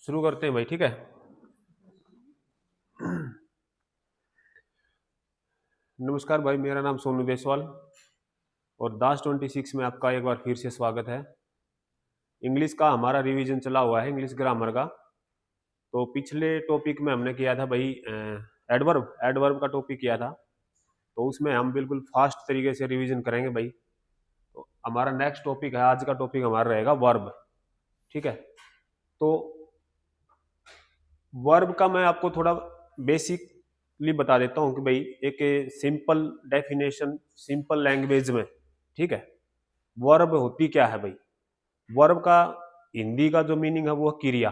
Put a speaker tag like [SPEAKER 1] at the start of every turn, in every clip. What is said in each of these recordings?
[SPEAKER 1] शुरू करते हैं भाई, ठीक है। नमस्कार भाई, मेरा नाम सोनू देसवाल और दास 26 में आपका एक बार फिर से स्वागत है। इंग्लिश का हमारा रिवीजन चला हुआ है, इंग्लिश ग्रामर का। तो पिछले टॉपिक में हमने किया था भाई एडवर्ब एडवर्ब का टॉपिक किया था। तो उसमें हम बिल्कुल फास्ट तरीके से रिवीजन करेंगे भाई। तो हमारा नेक्स्ट टॉपिक है, आज का टॉपिक हमारा रहेगा वर्ब, ठीक है। तो वर्ब का मैं आपको थोड़ा बेसिकली बता देता हूँ कि भाई एक सिंपल डेफिनेशन, सिंपल लैंग्वेज में, ठीक है। वर्ब होती क्या है भाई? वर्ब का हिंदी का जो मीनिंग है वो क्रिया,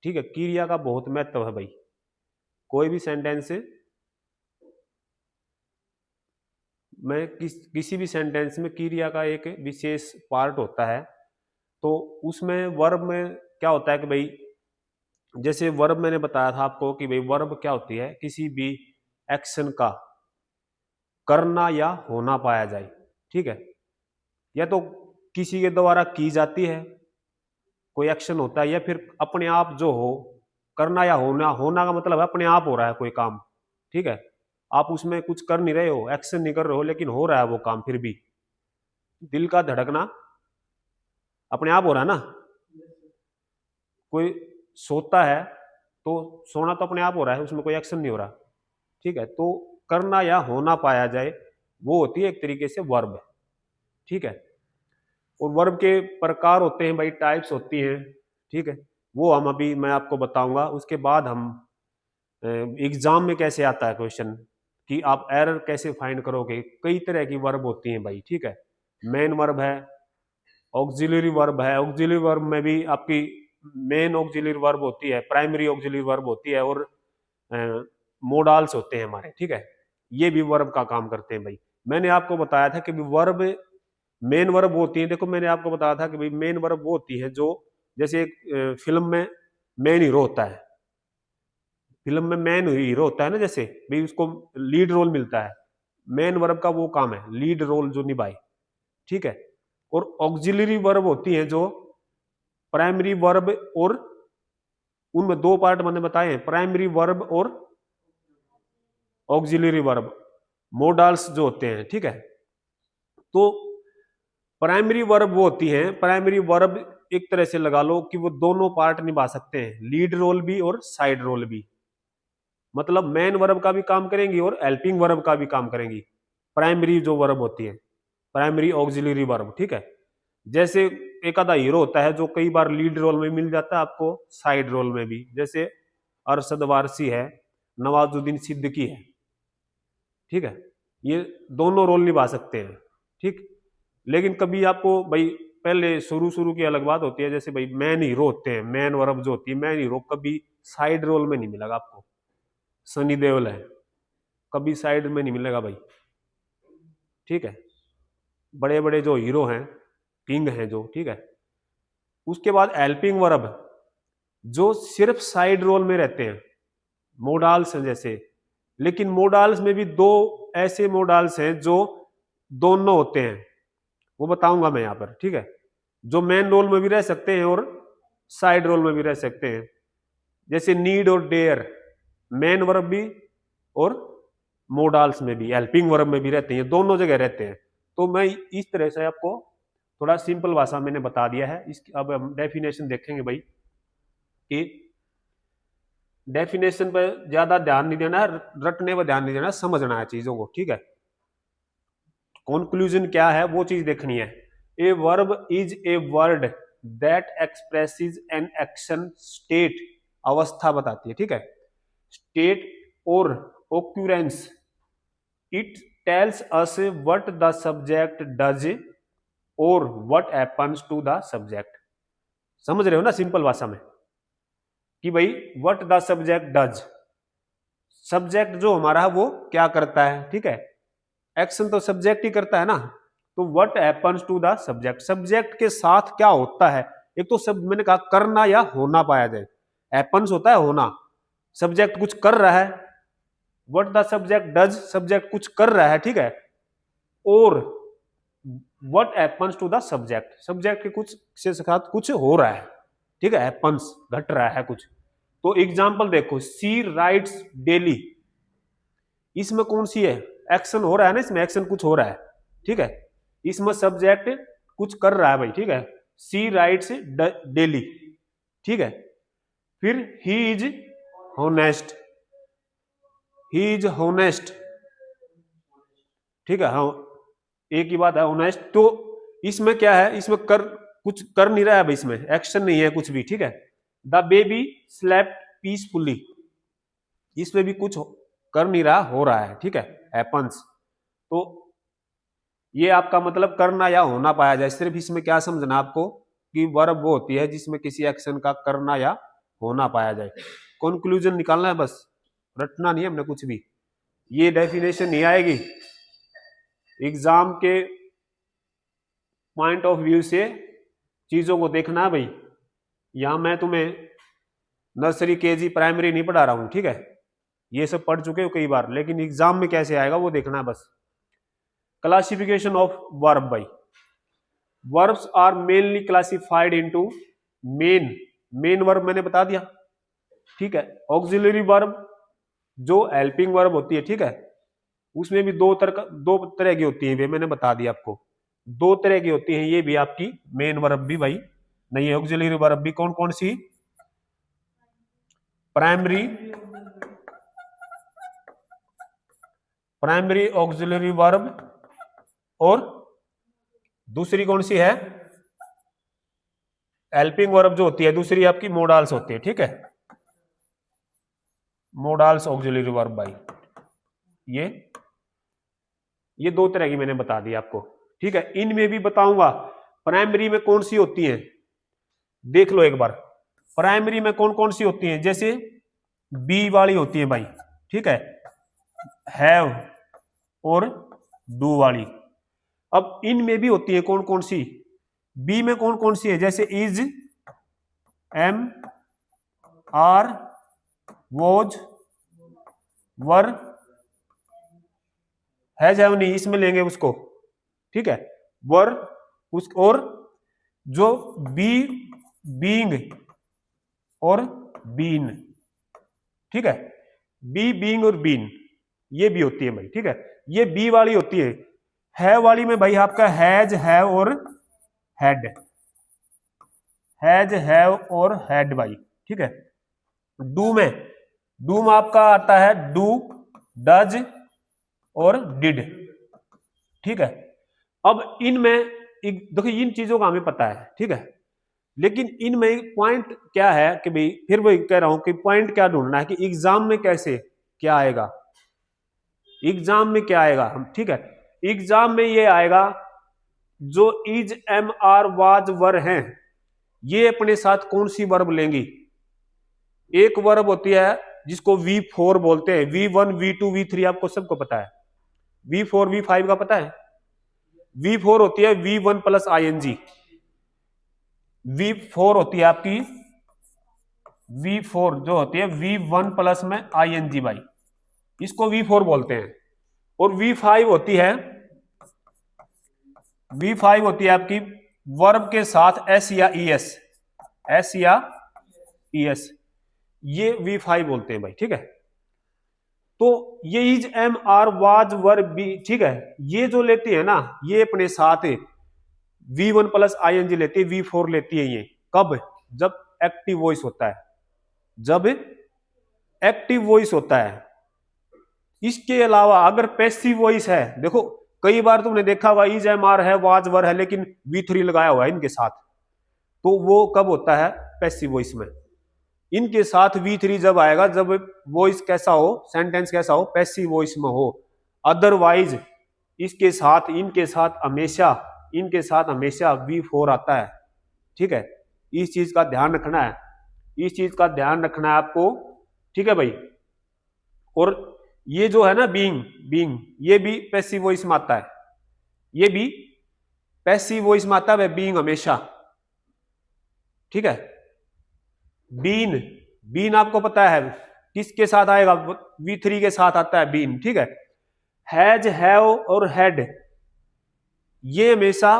[SPEAKER 1] ठीक है। क्रिया का बहुत महत्व है भाई। कोई भी सेंटेंस में किसी भी सेंटेंस में क्रिया का एक विशेष पार्ट होता है। तो उसमें वर्ब में क्या होता है कि भाई, जैसे वर्ब मैंने बताया था आपको कि भाई वर्ब क्या होती है, किसी भी एक्शन का करना या होना पाया जाए, ठीक है। या तो किसी के द्वारा की जाती है, कोई एक्शन होता है, या फिर अपने आप जो हो, करना या होना। होना का मतलब है अपने आप हो रहा है कोई काम, ठीक है। आप उसमें कुछ कर नहीं रहे हो, एक्शन नहीं कर रहे हो, लेकिन हो रहा है वो काम फिर भी। दिल का धड़कना अपने आप हो रहा है ना। कोई सोता है तो सोना तो अपने आप हो रहा है, उसमें कोई एक्शन नहीं हो रहा, ठीक है। तो करना या होना पाया जाए, वो होती है एक तरीके से वर्ब, ठीक है। और वर्ब के प्रकार होते हैं भाई, टाइप्स होती हैं, ठीक है। वो हम अभी मैं आपको बताऊंगा। उसके बाद हम एग्जाम में कैसे आता है क्वेश्चन कि आप एरर कैसे फाइंड करोगे। कई तरह की वर्ब होती हैं भाई, ठीक है। मेन वर्ब है, ऑक्सिलरी वर्ब है। ऑक्सिलरी वर्ब में भी आपकी मेन ऑक्सिलरी वर्ब होती है, प्राइमरी ऑक्सिलरी वर्ब होती है, और मोडाल्स होते हैं हमारे, ठीक है। ये भी वर्ब का काम करते हैं भाई। मैंने आपको बताया था कि वर्ब मेन वर्ब वो होती है। देखो मैंने आपको बताया था कि भाई मेन वर्ब वो होती है जो, जैसे एक फिल्म में मेन हीरो होता है, फिल्म में मेन हीरो होता है ना, जैसे भाई उसको लीड रोल मिलता है। मेन वर्ब का वो काम है लीड रोल जो निभाए, ठीक है। और ऑक्सिलरी वर्ब होती है जो प्राइमरी वर्ब, और उनमें दो पार्ट मैंने बताए हैं, प्राइमरी वर्ब और ऑक्सिलरी वर्ब, मोडाल्स जो होते हैं, ठीक है। तो प्राइमरी वर्ब वो होती है, प्राइमरी वर्ब एक तरह से लगा लो कि वो दोनों पार्ट निभा सकते हैं, लीड रोल भी और साइड रोल भी। मतलब मेन वर्ब का भी काम करेंगी और हेल्पिंग वर्ब का भी काम करेंगी, प्राइमरी जो वर्ब होती है, प्राइमरी ऑक्सिलरी वर्ब, ठीक है। जैसे एक आधा हीरो होता है जो कई बार लीड रोल में मिल जाता है आपको, साइड रोल में भी, जैसे अरशद वारसी है, नवाजुद्दीन सिद्दीकी है, ठीक है। ये दोनों रोल निभा सकते हैं, ठीक। लेकिन कभी आपको भाई, पहले शुरू शुरू की अलग बात होती है, जैसे भाई मैन हीरो होते हैं, मैन वर्ब जो होती है, मैन हीरो कभी साइड रोल में नहीं मिलेगा आपको। सनी देओल है, कभी साइड में नहीं मिलेगा भाई, ठीक है। बड़े बड़े जो हीरो हैं, किंग हैं जो, ठीक है। उसके बाद हेल्पिंग वर्ब जो सिर्फ साइड रोल में रहते हैं, मोडाल्स हैं जैसे। लेकिन मोडाल्स में भी दो ऐसे मोडाल्स हैं जो दोनों होते हैं, वो बताऊंगा मैं यहाँ पर, ठीक है। जो मेन रोल में भी रह सकते हैं और साइड रोल में भी रह सकते हैं, जैसे नीड और डेयर, मेन वर्ब भी और मोडाल्स में भी, हेल्पिंग वर्ब में भी रहते हैं, दोनों जगह रहते हैं। तो मैं इस तरह से आपको थोड़ा सिंपल भाषा मैंने बता दिया है। इसकी अब हम डेफिनेशन देखेंगे भाई, कि डेफिनेशन पर ज्यादा ध्यान नहीं देना है, रटने पर ध्यान नहीं देना है, समझना है चीजों को, ठीक है। कंक्लूजन क्या है वो चीज देखनी है। A verb is a word that expresses an action state, अवस्था बताती है, ठीक है। स्टेट और occurrence, it tells us what the subject does और what happens to the subject. समझ रहे हो ना सिंपल भाषा में, कि भाई what the subject does, subject जो हमारा है वो क्या करता है, ठीक है। एक्शन तो सब्जेक्ट ही करता है ना। तो what happens to the subject, subject के साथ क्या होता है। एक तो सब मैंने कहा करना या होना पाया जाए, हैपन्स होता है होना, सब्जेक्ट कुछ कर रहा है, what the subject does, subject कुछ कर रहा है, ठीक है। और what happens to the subject, subject के कुछ से साथ कुछ हो रहा है, ठीक है, हैपन्स घट रहा है कुछ। तो एग्जाम्पल देखो, सी राइट्स डेली, इसमें कौन सी है, एक्शन हो रहा है ना, इसमें एक्शन कुछ हो रहा है, ठीक है, इसमें सब्जेक्ट कुछ कर रहा है भाई, ठीक है, सी राइट्स डेली, ठीक है। फिर he is honest, he is honest, ठीक है, हाँ एक ही बात है, होनेस्ट। तो इसमें क्या है, इसमें कुछ कर नहीं रहा है भाई, इसमें एक्शन नहीं है कुछ भी, ठीक है। द बेबी स्लेप्ट पीसफुली, इसमें भी कुछ कर नहीं रहा, हो रहा है, ठीक है, हैपन्स। तो ये आपका मतलब करना या होना पाया जाए। सिर्फ इसमें क्या समझना आपको कि वर्ब वो होती है जिसमें किसी एक्शन का करना या होना पाया जाए। कंक्लूजन निकालना है बस, रटना नहीं है हमने कुछ भी। ये डेफिनेशन नहीं आएगी एग्जाम के पॉइंट ऑफ व्यू से, चीजों को देखना है भाई। यहां मैं तुम्हें नर्सरी केजी प्राइमरी नहीं पढ़ा रहा हूं, ठीक है, ये सब पढ़ चुके हो कई बार, लेकिन एग्जाम में कैसे आएगा वो देखना है बस। क्लासिफिकेशन ऑफ वर्ब भाई, verbs are mainly classified into main verb मैंने बता दिया, ठीक है। ऑक्सिलरी वर्ब जो हेल्पिंग वर्ब होती है, ठीक है, उसमें भी दो तरह की होती है, मैंने बता दिया आपको, दो तरह की होती है। ये भी आपकी मेन वर्ब भी भाई नहीं है, ऑक्सिलरी वर्ब भी कौन कौन सी, प्राइमरी ऑक्सिलरी वर्ब, और दूसरी कौन सी है, हेल्पिंग वर्ब जो होती है, दूसरी आपकी मोडाल्स होती है, ठीक है, मोडाल्स ऑक्सिलरी वर्ब भाई। ये दो तरह की मैंने बता दी आपको, ठीक है। इनमें भी बताऊंगा प्राइमरी में कौन सी होती है, देख लो एक बार। प्राइमरी में कौन कौन सी होती है, जैसे बी वाली होती है भाई, ठीक है, हैव और डू वाली। अब इनमें भी होती है कौन कौन सी, बी में कौन कौन सी है, जैसे is, am, are, was, were, has, have नहीं, इसमें लेंगे उसको, ठीक है, वर उस, और जो बी, बीइंग और बीन, ठीक है, बी, बीइंग और बीन, ये भी होती है भाई, ठीक है। ये बी वाली होती है वाली में भाई आपका हैज, हैव और हैड, हैज, हैव और हैड भाई, ठीक है। डू में आपका आता है डू, डज और डिड, ठीक है। अब इनमें देखो इन चीजों का हमें पता है, ठीक है, लेकिन इनमें पॉइंट क्या है कि भाई, फिर वही कह रहा हूं कि पॉइंट क्या ढूंढना है कि एग्जाम में कैसे क्या आएगा, एग्जाम में क्या आएगा हम, ठीक है। एग्जाम में ये आएगा जो इज, एम, आर, वाज, वर हैं, ये अपने साथ कौन सी वर्ब लेंगी। एक वर्ब होती है जिसको V4 बोलते हैं, V1, V2, V3 आपको सबको पता है, V4, V5 का पता है। V4 होती है V1 प्लस ING, V4 होती है आपकी, V4 जो होती है V1 प्लस में ING भाई, इसको V4 बोलते हैं। और V5 होती है आपकी वर्ब के साथ S या ES, ये V5 बोलते हैं भाई, ठीक है। तो ये is, am, are, was, were, be, ठीक है, ये जो लेती है ना, ये अपने साथ V1 प्लस ING लेती है, V4 लेती है ये कब, जब एक्टिव वॉइस होता है, जब एक्टिव वॉइस होता है। इसके अलावा अगर पैसिव वॉइस है, देखो कई बार तुमने देखा हुआ इज, एम, आर है, वाज, वर है, लेकिन V3 लगाया हुआ है इनके साथ, तो वो कब होता है, पैसिव वॉइस में। इनके साथ V3 जब आएगा, जब वॉइस कैसा हो, सेंटेंस कैसा हो, पैसिव वॉइस में हो। अदरवाइज इनके साथ हमेशा V4 आता है, ठीक है। इस चीज का ध्यान रखना है, आपको, ठीक है भाई। और ये जो है ना बीइंग, ये भी पैसिव वॉइस में आता है, ये भी पैसिव वॉइस में आता है बीइंग हमेशा, ठीक है। बीन आपको पता है किसके साथ आएगा, V3 के साथ आता है बीन, ठीक है। हैज, हैव और हैड ये हमेशा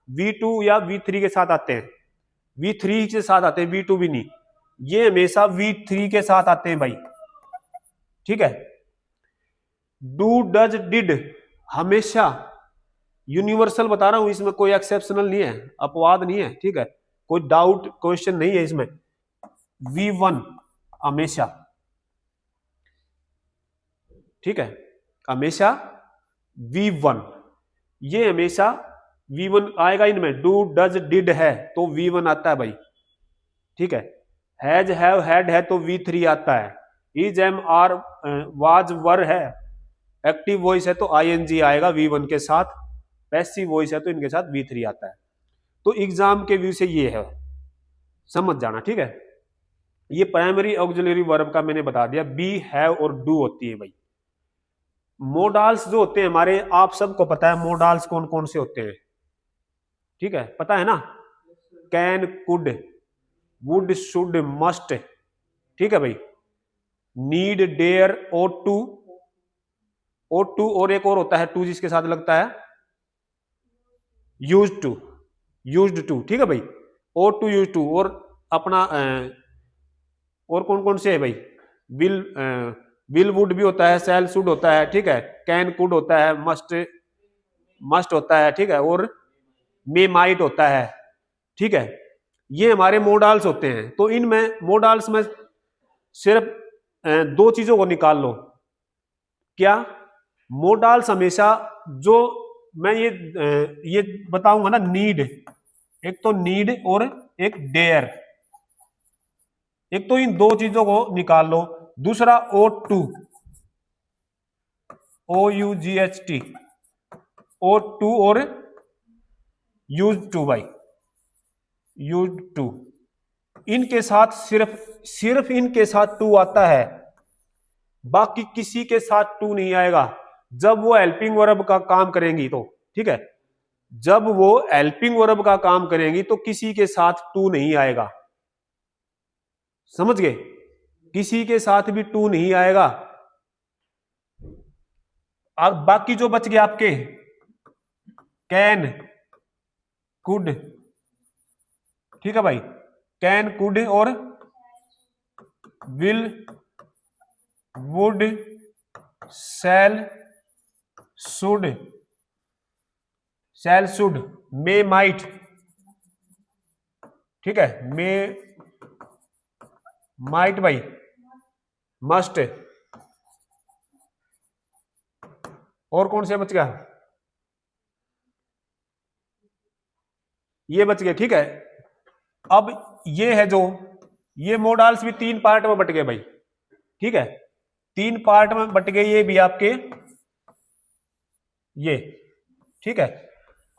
[SPEAKER 1] V2 या V3 के साथ आते हैं। V3 के साथ आते हैं, V2 भी नहीं, ये हमेशा V3 के साथ आते हैं भाई, ठीक है। डू डज डिड हमेशा यूनिवर्सल बता रहा हूं, इसमें कोई एक्सेप्शनल नहीं है, अपवाद नहीं है, ठीक है, कोई डाउट क्वेश्चन नहीं है इसमें। V1 हमेशा, ठीक है, हमेशा V1, ये हमेशा V1 आएगा इनमें। डू डज डिड है तो V1 आता है भाई, ठीक है। हैज हैव हैड है तो V3 आता है। Is am are was were है, एक्टिव वॉइस है तो ING आएगा V1 के साथ, पैसिव वॉइस है तो इनके साथ V3 आता है। तो एग्जाम के व्यू से ये है, समझ जाना, ठीक है। ये प्राइमरी ऑक्सिलरी वर्ब का मैंने बता दिया, बी हैव और डू होती है भाई। मोडाल्स जो होते हैं हमारे, आप सबको पता है मोडाल्स कौन कौन से होते हैं, ठीक है, पता है ना, can, could, would, should, must, ठीक है भाई, need, dare, ought to, ought to और एक और होता है टू जिसके साथ लगता है, यूज्ड टू, यूज्ड टू, ठीक है भाई, ought to, यूज्ड टू, और अपना और कौन कौन से है भाई, विल वुड भी होता है, शैल शुड होता है, ठीक है, कैन कुड होता है, मस्ट होता है, ठीक है, और मे माइट होता है, ठीक है। ये हमारे मोडाल्स होते हैं। तो इनमें मोडाल्स में सिर्फ दो चीजों को निकाल लो। क्या? मोडाल्स हमेशा जो मैं ये बताऊंगा ना, नीड, एक तो नीड और एक डेयर, एक तो इन दो चीजों को निकाल लो। दूसरा ought to, OUGHT, ought to और used to भाई, used to, इनके साथ सिर्फ इनके साथ टू आता है, बाकी किसी के साथ टू नहीं आएगा। जब वो हेल्पिंग वर्ब का काम करेंगी तो, ठीक है, जब वो हेल्पिंग वर्ब का काम करेंगी तो किसी के साथ टू नहीं आएगा, समझ गए, किसी के साथ भी टू नहीं आएगा। अब बाकी जो बच गए आपके, कैन, कुड, ठीक है भाई, कैन, कुड और will, would, shall, should, may, might, ठीक है, मे, माइट भाई, मस्ट, और कौन से बच गया? ये बच गए, ठीक है। अब ये है जो, ये मोडाल्स भी तीन पार्ट में बट गए भाई, ठीक है, तीन पार्ट में बट गए ये भी आपके, ये, ठीक है।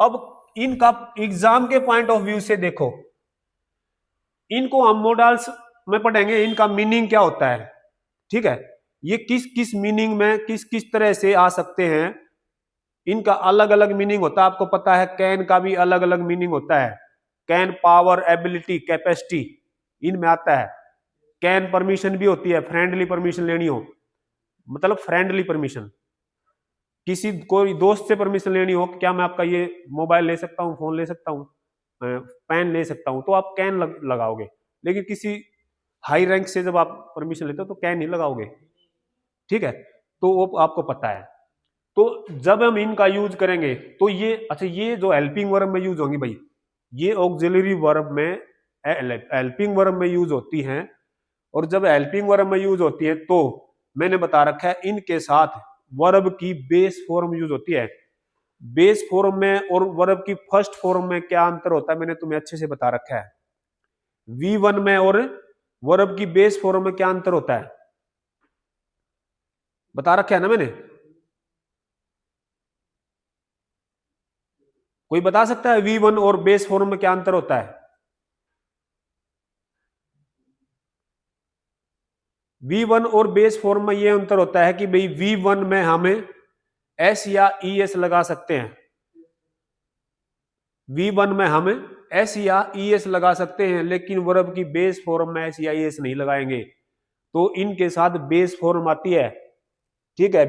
[SPEAKER 1] अब इनका एग्जाम के पॉइंट ऑफ व्यू से देखो, इनको हम मोडाल्स में पढ़ेंगे, इनका मीनिंग क्या होता है, ठीक है, ये किस किस मीनिंग में किस किस तरह से आ सकते हैं, इनका अलग अलग मीनिंग होता है। आपको पता है कैन का भी अलग अलग मीनिंग होता है, कैन पावर, एबिलिटी, कैपेसिटी, इनमें आता है। कैन परमिशन भी होती है, फ्रेंडली परमिशन लेनी हो, मतलब फ्रेंडली परमिशन, किसी कोई दोस्त से परमिशन लेनी हो, क्या मैं आपका ये मोबाइल ले सकता हूँ, फोन ले सकता हूँ, पेन ले सकता हूँ, तो आप कैन लगाओगे। लेकिन किसी हाई रैंक से जब आप परमिशन लेते हो तो कैन नहीं लगाओगे, ठीक है, तो वो आपको पता है। तो जब हम इनका यूज करेंगे तो ये, अच्छा, ये जो हेल्पिंग वर्ब में यूज होंगी भाई, ये ऑक्सिलरी वर्ब में, हेल्पिंग वर्ब में यूज होती हैं। और जब हेल्पिंग वर्ब में यूज होती है तो मैंने बता रखा है इनके साथ वर्ब की बेस फॉर्म यूज होती है। बेस फॉर्म में और वर्ब की फर्स्ट फॉर्म में क्या अंतर होता है मैंने तुम्हें अच्छे से बता रखा है। V1 में और वर्ब की बेस फॉर्म में क्या अंतर होता है बता रखा है ना मैंने, कोई बता सकता है V1 और बेस फॉर्म में क्या अंतर होता है? V1 और बेस फॉर्म में यह अंतर होता है कि भाई V1 में हमें S या ES लगा सकते हैं, V1 में हमें S या ES लगा सकते हैं, लेकिन वर्ब की बेस फॉर्म में S या ES नहीं लगाएंगे। तो इनके साथ बेस फॉर्म आती है, ठीक है,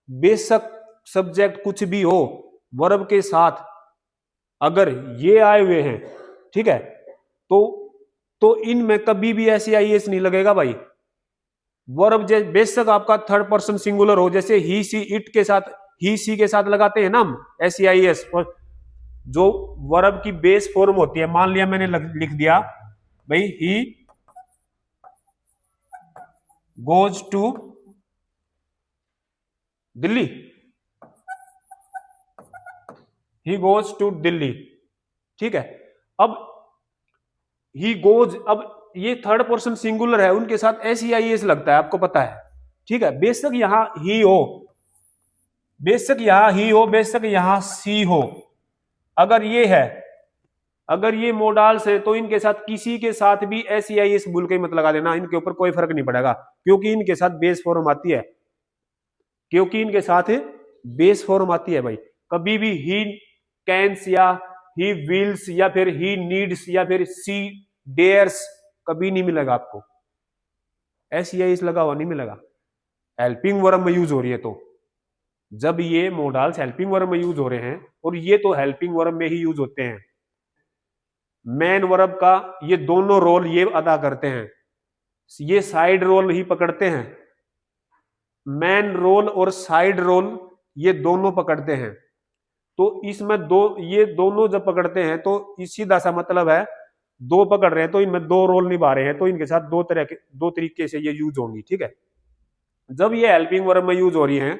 [SPEAKER 1] बेशक सब्जेक्ट कुछ भी हो, वर्ब के साथ अगर ये आए हुए हैं, ठीक है, तो इनमें कभी भी SEIS नहीं लगेगा भाई। वर्ब बेशक आपका थर्ड पर्सन सिंगुलर हो, जैसे ही सी इट के साथ, ही सी के साथ लगाते हैं ना हम SEIS, जो वर्ब की बेस फॉर्म होती है। मान लिया मैंने लिख दिया भाई he goes to Delhi, he goes to Delhi, ठीक है। अब ही गोज, अब ये थर्ड पर्सन सिंगुलर है, उनके साथ SEIS लगता है, आपको पता है, ठीक है। बेशक यहां ही हो, बेशक यहां ही हो, बेशक यहां सी हो, अगर ये है, अगर ये मोडाल्स है तो इनके साथ किसी के साथ भी SEIS बोल के मत लगा देना, इनके ऊपर कोई फर्क नहीं पड़ेगा, क्योंकि इनके साथ बेस फॉर्म आती है, क्योंकि इनके साथ बेस फॉर्म आती है भाई। कभी भी ही कैन्स या ही विल्स या फिर ही नीड्स या फिर सी डेयर्स कभी नहीं मिलेगा आपको, SEIS लगा हुआ नहीं मिलेगा। हेल्पिंग वर्ब में यूज हो रही है, तो जब ये मोडाल्स हेल्पिंग वर्ब में यूज हो रहे हैं, और ये तो हेल्पिंग वर्ब में ही यूज होते हैं, मेन वर्ब का ये दोनों रोल ये अदा करते हैं, ये साइड रोल ही पकड़ते हैं, मेन रोल और साइड रोल ये दोनों पकड़ते हैं। तो इसमें दो, ये दोनों जब पकड़ते हैं तो सीधा सा मतलब है दो पकड़ रहे हैं तो इनमें दो रोल निभा रहे हैं, तो इनके साथ दो तरीके से ये यूज होंगी, ठीक है। जब ये हेल्पिंग वर्ब में यूज हो रही हैं,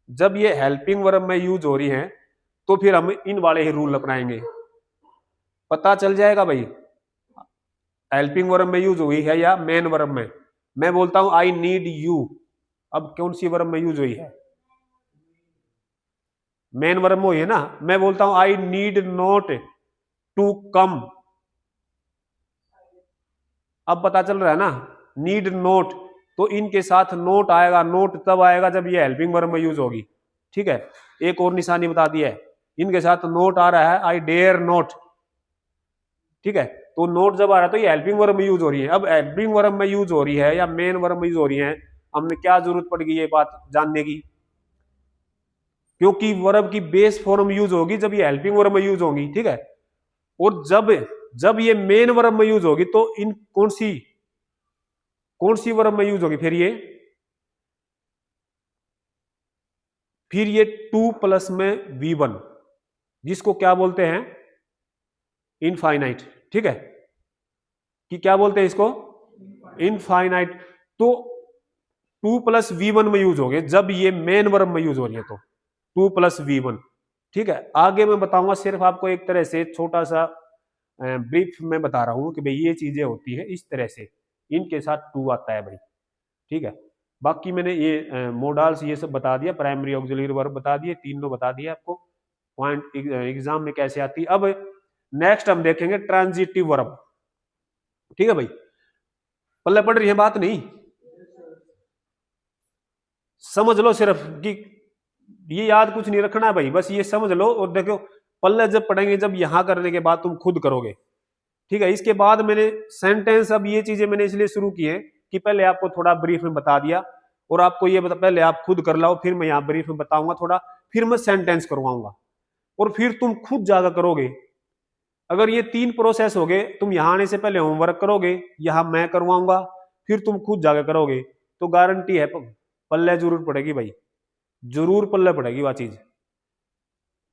[SPEAKER 1] जब ये हेल्पिंग वर्ब में यूज हो रही हैं, तो फिर हम इन वाले ही रूल अपनाएंगे, पता चल जाएगा भाई हेल्पिंग वर्ब में यूज हुई है या मेन वर्ब में। मैं बोलता हूं आई नीड यू, अब कौन सी वर्ब में यूज हुई है? मेन वर्ब में हुई है ना। मैं बोलता हूं I need not to come, अब पता चल रहा है ना, नीड नोट, तो इनके साथ नोट आएगा, नोट तब आएगा जब ये हेल्पिंग वर्ब में यूज होगी, ठीक है। एक और निशानी बता दी है, इनके साथ नोट आ रहा है आई डेयर नोट, ठीक है। तो नोट जब आ रहा है तो ये हेल्पिंग वर्ब में यूज हो रही है। अब हेल्पिंग वर्ब में यूज हो रही है या मेन वर्ब में यूज हो रही है, हमने क्या जरूरत पड़ गई ये बात जानने की, क्योंकि वर्ब की बेस फॉर्म यूज होगी जब ये हेल्पिंग वर्ब में यूज होगी, ठीक है। और जब ये मेन वर्ब में यूज होगी तो इन कौन सी वर्ब में यूज होगी? फिर ये 2 प्लस में V1, जिसको क्या बोलते हैं? इनफाइनाइट, ठीक है। कि क्या बोलते हैं इसको? इनफाइनाइट। तो 2 प्लस V1 में यूज हो गए जब ये मेन वर्ब में यूज हो रही है, तो 2 प्लस V1, ठीक है। आगे मैं बताऊंगा, सिर्फ आपको एक तरह से छोटा सा ब्रीफ में बता रहा हूं कि भाई ये चीजें होती है इस तरह से, इनके साथ 2 आता है भाई, ठीक है। बाकी मैंने ये मोडाल्स ये सब बता दिया, प्राइमरी ऑक्सिलरी वर्ब बता दिए, तीनों बता दिए आपको, पॉइंट एग्जाम में कैसे आती है। अब नेक्स्ट हम देखेंगे ट्रांजिटिव वर्ब, ठीक है भाई। पल्ले पड़ रही है बात? नहीं समझ लो सिर्फ कि ये याद कुछ नहीं रखना है भाई, बस ये समझ लो। और देखो पल्ले जब पढ़ेंगे, जब यहां करने के बाद तुम खुद करोगे, ठीक है। इसके बाद मैंने सेंटेंस, अब ये चीजें मैंने इसलिए शुरू की है कि पहले आपको थोड़ा ब्रीफ में बता दिया, और आपको ये पहले आप खुद कर लाओ, फिर मैं यहाँ ब्रीफ में बताऊंगा थोड़ा, फिर मैं सेंटेंस करवाऊंगा, और फिर तुम खुद जाकर करोगे। अगर ये 3 प्रोसेस हो गए, तुम यहाँ आने से पहले होमवर्क करोगे, यहाँ मैं करवाऊंगा, फिर तुम खुद जाकर करोगे, तो गारंटी है पल्ले जरूर पड़ेगी भाई, जरूर पल्ले पड़ेगी वह चीज,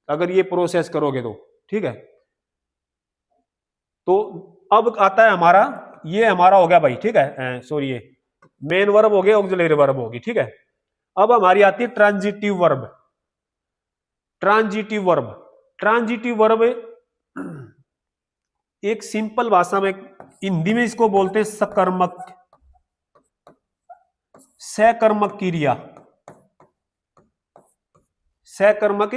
[SPEAKER 1] अगर ये प्रोसेस करोगे तो, ठीक है। तो अब आता है हमारा, ये हमारा हो गया भाई, ठीक है। सॉरी, ये मेन वर्ब हो गया, ऑक्सिलरी वर्ब होगी, ठीक है। अब हमारी आती है transitive verb. Transitive verb, transitive verb एक सिंपल भाषा में, हिंदी में इसको बोलते हैं सकर्मक, सकर्मक क्रिया, सकर्मक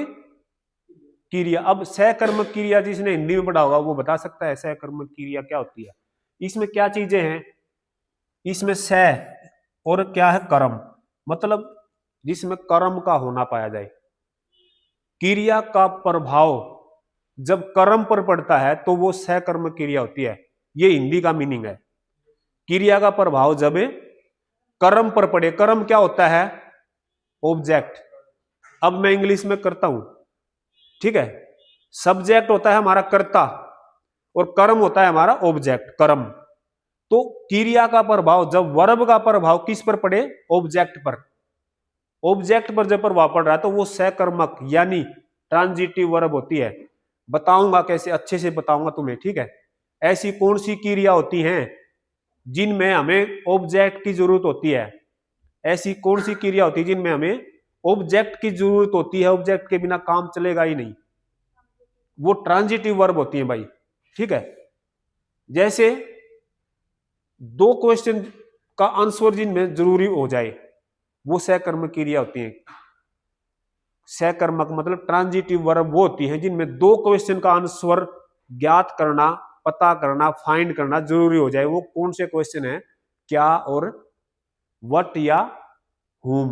[SPEAKER 1] क्रिया। अब सकर्मक क्रिया जिसने हिंदी में पढ़ा होगा वो बता सकता है सकर्मक क्रिया क्या होती है। इसमें क्या चीजें हैं? इसमें स और क्या है? कर्म, मतलब जिसमें कर्म का होना पाया जाए। क्रिया का प्रभाव जब कर्म पर पड़ता है तो वो सकर्मक क्रिया होती है, ये हिंदी का मीनिंग है। क्रिया का प्रभाव जब कर्म पर पड़े, कर्म क्या होता है? ऑब्जेक्ट। अब मैं इंग्लिश में करता हूं, ठीक है। सब्जेक्ट होता है हमारा कर्ता, और कर्म होता है हमारा ऑब्जेक्ट, कर्म। तो क्रिया का प्रभाव, जब वर्ब का प्रभाव किस पर पड़े, ऑब्जेक्ट पर, ऑब्जेक्ट पर जब प्रभाव पड़ रहा है तो वो सकर्मक यानी ट्रांजिटिव वर्ब होती है। बताऊंगा कैसे, अच्छे से बताऊंगा तुम्हें, ठीक है। ऐसी कौन सी क्रिया होती हैं जिनमें हमें ऑब्जेक्ट की जरूरत होती है, ऐसी कौन सी क्रिया होती है जिनमें हमें ऑब्जेक्ट की जरूरत होती है, ऑब्जेक्ट के बिना काम चलेगा ही नहीं, वो ट्रांजिटिव वर्ब होती है भाई, ठीक है। जैसे दो क्वेश्चन का आंसर जिनमें जरूरी हो जाए, वो सकर्मक क्रिया होती है। सकर्मक मतलब ट्रांजिटिव वर्ब वो होती है जिनमें दो क्वेश्चन का आंसर ज्ञात करना, पता करना, फाइंड करना जरूरी हो जाए। वो कौन से क्वेश्चन है, क्या और व्हाट या हुम,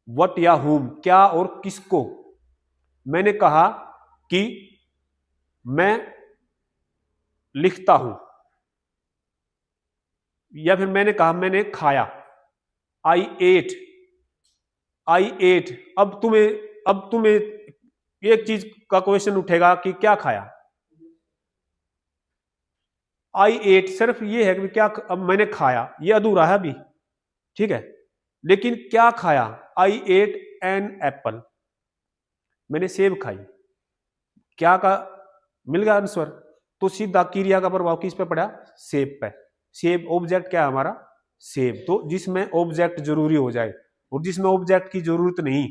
[SPEAKER 1] व्हाट या हुम, क्या और किसको। मैंने कहा कि मैं लिखता हूं, या फिर मैंने कहा मैंने खाया, आई एट, आई एट। अब तुम्हें एक चीज का क्वेश्चन उठेगा कि क्या खाया, आई एट, सिर्फ ये है कि क्या, अब मैंने खाया, ये अधूरा है अभी, ठीक है। लेकिन क्या खाया, आई एट एन एप्पल, मैंने सेब खाई, क्या का मिल गया आंसर। तो सीधा क्रिया का प्रभाव किस पे पड़ा, सेब पे। सेब ऑब्जेक्ट क्या है हमारा, सेब। तो जिसमें ऑब्जेक्ट जरूरी हो जाए और जिसमें ऑब्जेक्ट की जरूरत नहीं,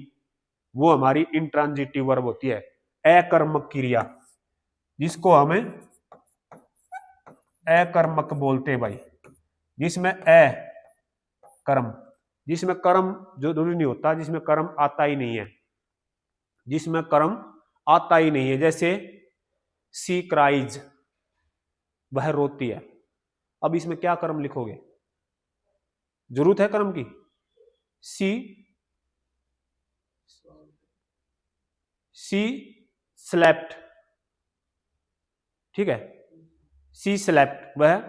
[SPEAKER 1] वो हमारी इंट्रांजिटिव वर्ब होती है, अकर्मक क्रिया, जिसको हमें अकर्मक बोलते हैं भाई। जिसमें कर्म, जिसमें कर्म जरूरी नहीं होता, जिसमें कर्म आता ही नहीं है, जिसमें कर्म आता ही नहीं है। जैसे सी क्राइज, वह रोती है। अब इसमें क्या कर्म लिखोगे, जरूरत है कर्म की। सी स्लेप्ट, ठीक है, सी स्लेप्ट, वह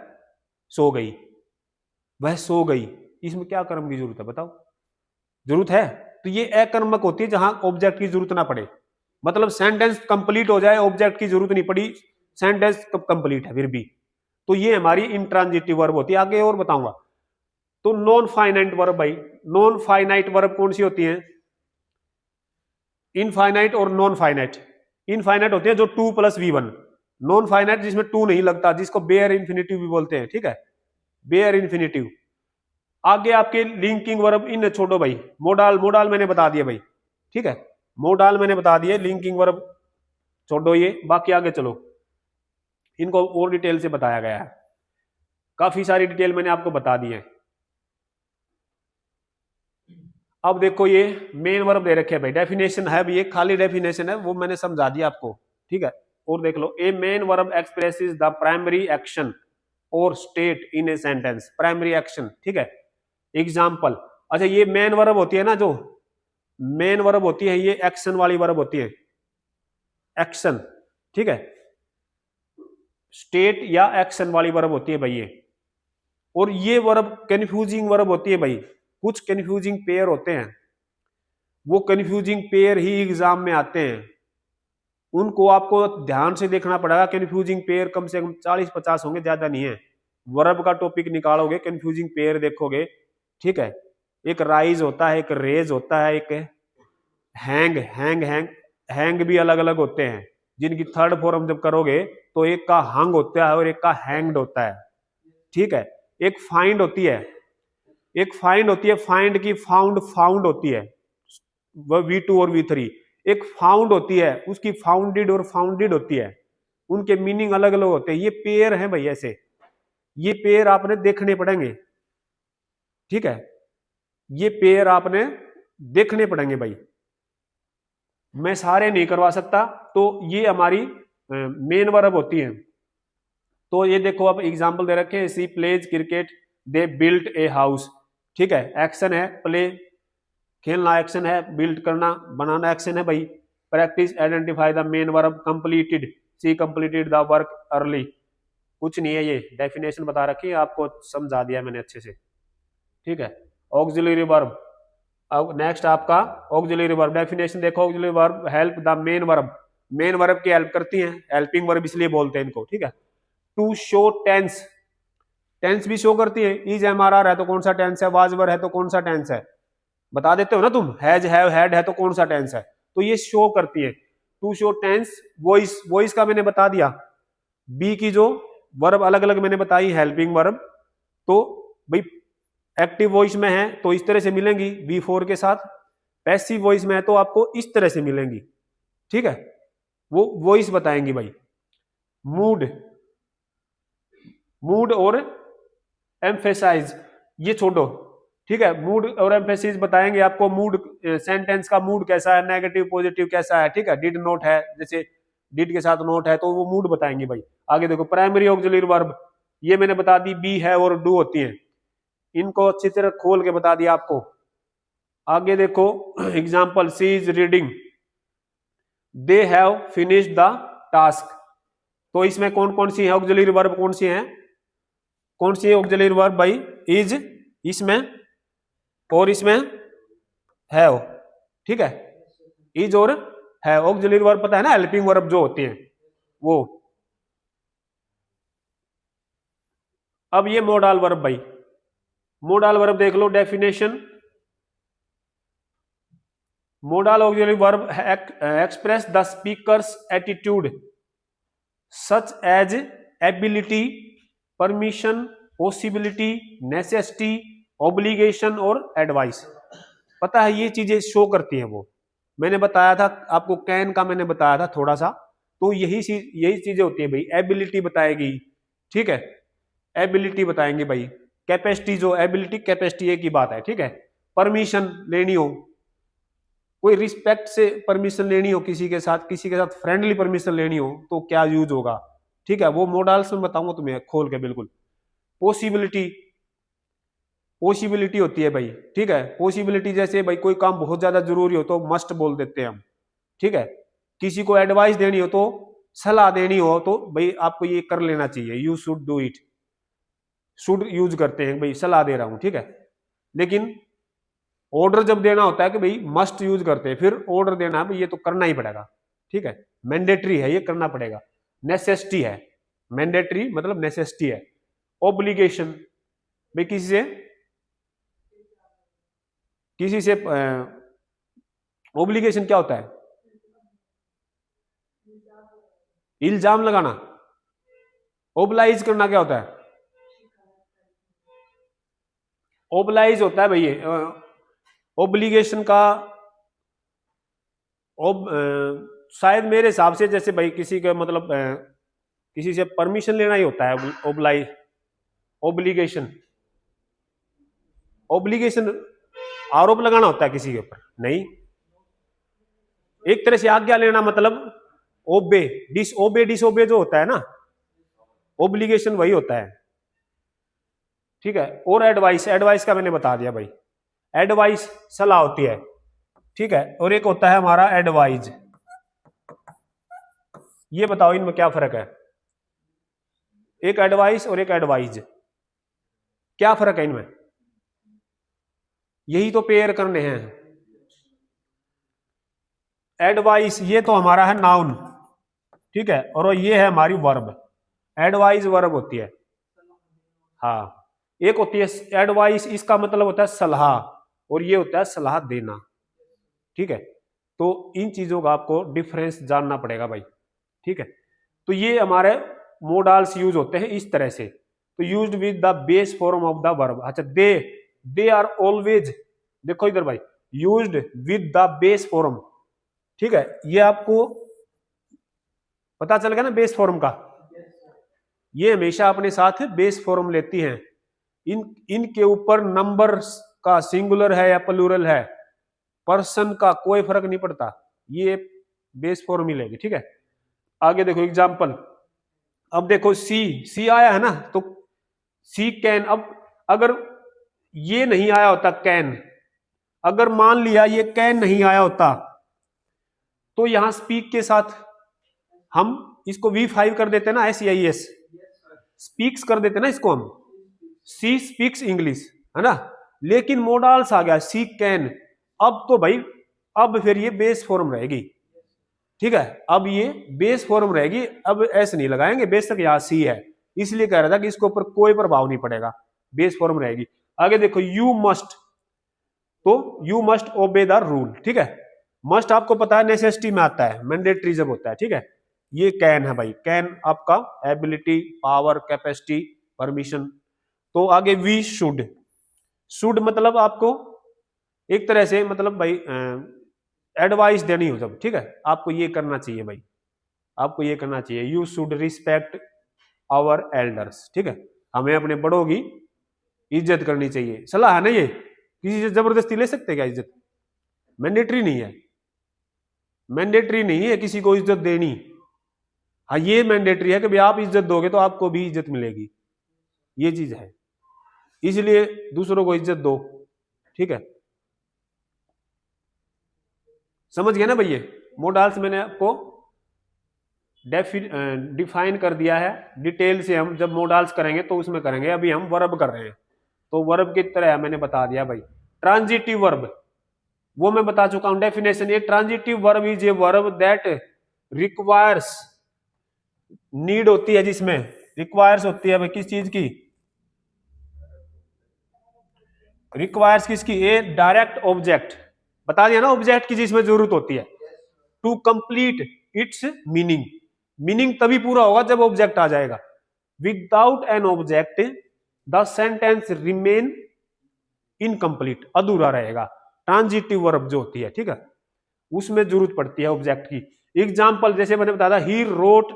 [SPEAKER 1] सो गई, वह सो गई। इसमें क्या कर्म की जरूरत है, बताओ, जरूरत है। तो ये अकर्मक होती है जहां ऑब्जेक्ट की जरूरत ना पड़े, मतलब सेंटेंस कंप्लीट हो जाए, ऑब्जेक्ट की जरूरत नहीं पड़ी, सेंटेंस कंप्लीट है फिर भी, तो ये हमारी इंट्रांजिटिव वर्ब होती है। आगे और बताऊंगा। तो नॉन फाइनाइट वर्ब भाई, नॉन फाइनाइट वर्ब कौन सी होती है, इनफाइनाइट और नॉन फाइनाइट। इनफाइनाइट होती है जो 2+V1, नॉन फाइनाइट जिसमें 2 नहीं लगता, जिसको बेयर इन्फिनिटिव भी बोलते हैं, ठीक है, बेयर इन्फिनिटिव। आगे आपके लिंकिंग वर्ब इन छोड़ो भाई, मोडाल, मोडाल मैंने बता दिया भाई, ठीक है, मोडाल मैंने बता दिया, लिंकिंग वर्ब छोड़ो ये, बाकी आगे चलो, इनको और डिटेल से बताया गया है, काफी सारी डिटेल मैंने आपको बता दी है। अब देखो ये मेन वर्ब दे रखे है भाई, डेफिनेशन है भी, ये खाली डेफिनेशन है, वो मैंने समझा दिया आपको, ठीक है। और देख लो, a main verb expresses the primary action और state in a sentence, primary action, ठीक है। एग्जाम्पल, अच्छा ये मेन वर्ब होती है ना, जो मेन वर्ब होती है ये एक्शन वाली वर्ब होती है, एक्शन, ठीक है, स्टेट या एक्शन वाली वर्ब होती है भाई ये। और ये वर्ब कंफ्यूजिंग वर्ब होती है भाई, कुछ कंफ्यूजिंग पेयर होते हैं, वो कंफ्यूजिंग पेयर ही एग्जाम में आते हैं, उनको आपको ध्यान से देखना पड़ेगा। कंफ्यूजिंग पेयर कम से कम 40-50 होंगे, ज्यादा नहीं है। वर्ब का टॉपिक निकालोगे, कंफ्यूजिंग पेयर देखोगे, ठीक है। एक राइज होता है, एक रेज होता है, एक हैंग, हैंग भी अलग अलग होते हैं, जिनकी थर्ड फॉर्म जब करोगे तो एक का हंग होता है और एक का हैंग्ड होता है, ठीक है। एक फाइंड होती है, एक फाइंड होती है, फाइंड की फाउंड, फाउंड होती है, वह V2 और V3। एक फाउंड होती है, उसकी फाउंडेड और फाउंडेड होती है, उनके मीनिंग अलग अलग होते हैं। ये पेयर है भाई, ऐसे ये पेयर आपने देखने पड़ेंगे, ठीक है, ये पेयर आपने देखने पड़ेंगे भाई, मैं सारे नहीं करवा सकता। तो ये हमारी मेन वर्ब होती है। तो ये देखो, अब एग्जांपल दे रखे हैं, she plays cricket, they built a house, ठीक है, एक्शन है, प्ले खेलना एक्शन है, बिल्ड करना बनाना एक्शन है भाई। Practice identify the main verb, completed, she completed the work early. कुछ नहीं है, ये डेफिनेशन बता रखी है, आपको समझा दिया मैंने अच्छे से, ठीक है। ऑक्सिलरी वर्ब, अब नेक्स्ट आपका ऑक्सिलरी वर्ब, डेफिनेशन देखो, auxiliary verb help the main verb main verb की हेल्प करती हैं, हेल्पिंग वर्ब इसलिए बोलते हैं इनको, ठीक है। टू शो टेंस, टेंस भी शो करती है, इज एम आर आर है तो कौन सा टेंस है, वाज वर है तो कौन सा टेंस है, बता देते हो ना तुम, हैज हैव हैड है तो कौन सा टेंस है, तो ये शो करती है। To show tense, voice, voice का मैंने बता दिया, बी की जो वर्ब अलग अलग मैंने बताई हेल्पिंग वर्ब, तो भाई एक्टिव वॉइस में है तो इस तरह से मिलेंगी बी फोर के साथ, पैसिव वॉइस में है तो आपको इस तरह से मिलेंगी, ठीक है, वो वॉइस बताएंगी भाई। मूड, मूड और एम्फेसाइज ये छोड़ो, ठीक है, मूड और एम्फेसिस बताएंगे आपको, मूड सेंटेंस का मूड कैसा है, नेगेटिव पॉजिटिव कैसा है, ठीक है, डिड नोट है, जैसे डिड के साथ नोट है तो वो मूड बताएंगे भाई। आगे देखो प्राइमरी ऑक्सिलरी वर्ब, ये मैंने बता दी, बी है और डू होती है, इनको अच्छी तरह खोल के बता दिया आपको। आगे देखो example, she is reading, they have finished the task, तो इसमें कौन कौन सी है ऑक्सिलरी वर्ब, कौन सी है, कौन सी है ऑक्सिलरी वर्ब भाई, इज इसमें और इसमें हैव, ठीक है, इज और है, ऑक्सिलरी वर्ब पता है ना, हेल्पिंग वर्ब जो होती है वो। अब ये मोडाल वर्ब भाई, मोडाल वर्ब देख लो definition, modal auxiliary verb express the speaker's attitude such as ability, permission, possibility, necessity, obligation और एडवाइस, पता है ये चीजें शो करती हैं वो, मैंने बताया था आपको, कैन का मैंने बताया था थोड़ा सा, तो यही चीजें होती है भाई, एबिलिटी बताएगी, ठीक है, एबिलिटी बताएंगे भाई, कैपेसिटी, जो एबिलिटी कैपेसिटी एक ही बात है, ठीक है, परमिशन लेनी हो, कोई रिस्पेक्ट से परमिशन लेनी हो किसी के साथ फ्रेंडली परमिशन लेनी हो तो क्या यूज होगा, ठीक है, वो मॉडल्स में बताऊंगा तुम्हें खोल के बिल्कुल। पॉसिबिलिटी, पॉसिबिलिटी होती है भाई, ठीक है, पॉसिबिलिटी जैसे भाई कोई काम बहुत ज्यादा जरूरी हो तो मस्ट बोल देते हैं हम, ठीक है, किसी को एडवाइस देनी हो तो, सलाह देनी हो तो भाई आपको ये कर लेना चाहिए, you should do it, should use करते हैं भाई, सलाह दे रहा हूं, ठीक है। लेकिन ऑर्डर जब देना होता है कि भाई मस्ट यूज करते हैं, फिर ऑर्डर देना है भाई ये तो करना ही पड़ेगा, ठीक है, मैंडेटरी है ये करना पड़ेगा, नेसेसिटी है, मैंडेटरी मतलब नेसेसिटी है। ऑब्लिगेशन, भाई किसी से ऑब्लिगेशन क्या होता है, इल्जाम लगाना, ओबलाइज करना क्या होता है, ओबलाइज होता है भाई, ऑब्लिगेशन का शायद मेरे हिसाब से जैसे भाई किसी का मतलब किसी से परमिशन लेना ही होता है ओबलाइज, ऑब्लिगेशन, ऑब्लिगेशन आरोप लगाना होता है किसी के ऊपर, नहीं, एक तरह से आज्ञा लेना, मतलब ओबे, डिसओबे जो होता है ना, ऑब्लिगेशन वही होता है, ठीक है। और एडवाइस, एडवाइस का मैंने बता दिया भाई, एडवाइस सलाह होती है, ठीक है, और एक होता है हमारा एडवाइज, ये बताओ इनमें क्या फर्क है, एक एडवाइस और एक एडवाइज, क्या फर्क है इनमें, यही तो पेयर करने हैं। एडवाइस ये तो हमारा है नाउन, ठीक है, और ये है हमारी वर्ब, एडवाइस वर्ब होती है, हाँ, एक होती है एडवाइस, इसका मतलब होता है सलाह, और ये होता है सलाह देना, ठीक है, तो इन चीजों का आपको डिफरेंस जानना पड़ेगा भाई, ठीक है। तो ये हमारे मोडाल्स यूज होते हैं इस तरह से, तो used with the base form of the verb. अच्छा, दे आर ऑलवेज, देखो इधर भाई, used with the base form, ठीक है, ये आपको पता चल गया ना बेस फॉर्म का, ये हमेशा अपने साथ बेस फॉर्म लेती हैं, इनके ऊपर नंबर का सिंगुलर है या प्लूरल है, पर्सन का कोई फर्क नहीं पड़ता, ये बेस फॉर्म मिलेगी, ठीक है। आगे देखो एग्जांपल, अब देखो सी आया है ना, तो सी कैन, अब अगर ये नहीं आया होता कैन, अगर मान लिया ये कैन नहीं आया होता तो यहां स्पीक के साथ हम इसको V5 कर देते ना, SEIS, स्पीक्स कर देते ना इसको हम, सी स्पीक्स इंग्लिश, है ना, लेकिन मोडाल्स आ गया सी कैन, अब तो भाई अब फिर ये बेस फॉर्म रहेगी, ठीक है। अब ये बेस फॉर्म रहेगी, अब एस नहीं लगाएंगे, बेशक यहाँ सी है, इसलिए कह रहा था कि इसके ऊपर कोई प्रभाव नहीं पड़ेगा, बेस फॉर्म रहेगी। आगे देखो यू मस्ट, तो you must obey the rule, ठीक है। मस्ट आपको पता है नेसेसिटी में आता है, मैंडेटरी जब होता है, ठीक है। ये कैन है भाई, कैन आपका एबिलिटी, पावर, कैपेसिटी, परमिशन। तो आगे वी शुड मतलब आपको एक तरह से मतलब भाई एडवाइस देनी हो जब, ठीक है, आपको ये करना चाहिए भाई, आपको ये करना चाहिए, you should respect our elders, ठीक है, हमें अपने बड़ों की इज्जत करनी चाहिए। सलाह है ना ये, किसी से जबरदस्ती ले सकते क्या इज्जत? मैंडेटरी नहीं है, मैंडेटरी नहीं है किसी को इज्जत देनी। हाँ ये मैंडेटरी है कि भाई आप इज्जत दोगे तो आपको भी इज्जत मिलेगी, ये चीज है, इसलिए दूसरों को इज्जत दो, ठीक है। समझ गए ना भैया? मोडाल्स मैंने आपको डिफाइन कर दिया है, डिटेल से हम जब मोडाल्स करेंगे तो उसमें करेंगे, अभी हम वर्ब कर रहे हैं, तो वर्ब की तरह है, मैंने बता दिया भाई। ट्रांजिटिव वर्ब वो मैं बता चुका हूं डेफिनेशन, ये transitive verb is a verb that requires, need होती है जिसमें, रिक्वायर्स होती है भाई किस चीज की, रिक्वायर्स किसकी, ए डायरेक्ट ऑब्जेक्ट, बता दिया ना, ऑब्जेक्ट की जिसमें जरूरत होती है, to complete its meaning, meaning तभी पूरा होगा जब ऑब्जेक्ट आ जाएगा। Without an object the sentence remain incomplete, अधूरा रहेगा। ट्रांजिटिव वर्ब जो होती है, ठीक है, उसमें जरूरत पड़ती है ऑब्जेक्ट की। एग्जाम्पल जैसे मैंने बताया था, ही रोट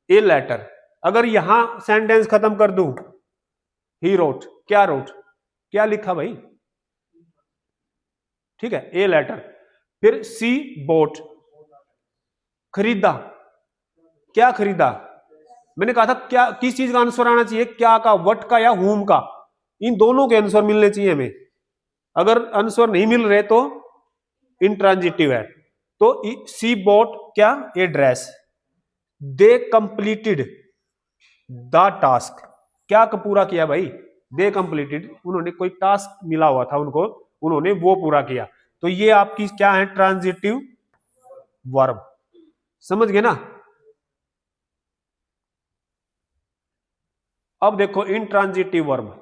[SPEAKER 1] ए लेटर, अगर यहां सेंटेंस खत्म कर दूं, ही रोट, क्या रोट, क्या लिखा भाई, ठीक है, ए लेटर। फिर सी बोट, खरीदा, क्या खरीदा, मैंने कहा था क्या किस चीज का आंसर आना चाहिए, क्या का, वट का या हुम का, इन दोनों के आंसर मिलने चाहिए हमें, अगर आंसर नहीं मिल रहे तो इंट्रांजिटिव है। तो सी बोट क्या, a dress, they completed the task, क्या पूरा किया भाई, दे कंप्लीटेड, उन्होंने कोई टास्क मिला हुआ था उनको, उन्होंने वो पूरा किया। तो ये आपकी क्या है, ट्रांजिटिव वर्ब, समझ गए ना। अब देखो इंट्रांजिटिव वर्ब,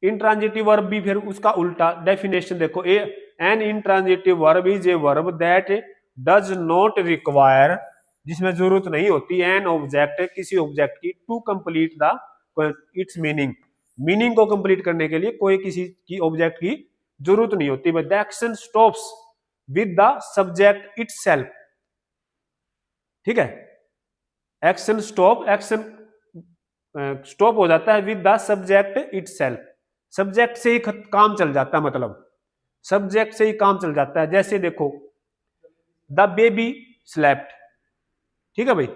[SPEAKER 1] इंट्रांजिटिव वर्ब भी फिर उसका उल्टा डेफिनेशन देखो, an intransitive verb is a verb that does not require, जिसमें जरूरत नहीं होती, एन ऑब्जेक्ट, किसी ऑब्जेक्ट की, to complete the its meaning, meaning को कंप्लीट करने के लिए कोई किसी की ऑब्जेक्ट की जरूरत नहीं होती, but the action stops with the subject itself, ठीक है, एक्शन स्टॉप, एक्शन स्टॉप हो जाता है with the subject itself, subject से ही काम चल जाता है, मतलब सब्जेक्ट से ही काम चल जाता है। जैसे देखो द बेबी स्लेप्ट, ठीक है भाई,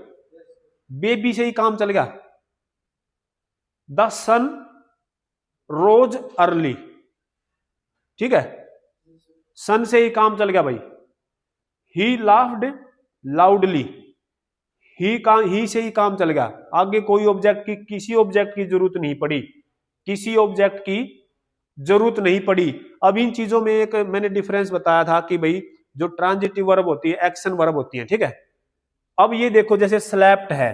[SPEAKER 1] बेबी से ही काम चल गया। द सन रोज अर्ली, ठीक है, सन से ही काम चल गया भाई। ही लाफ्ड लाउडली, ही से ही काम चल गया, आगे कोई ऑब्जेक्ट की, किसी ऑब्जेक्ट की जरूरत नहीं पड़ी, किसी ऑब्जेक्ट की जरूरत नहीं पड़ी। अब इन चीजों में एक मैंने डिफरेंस बताया था कि भाई जो ट्रांजिटिव वर्ब होती है, एक्शन वर्ब होती है, ठीक है। अब ये देखो जैसे स्लैप्ड है,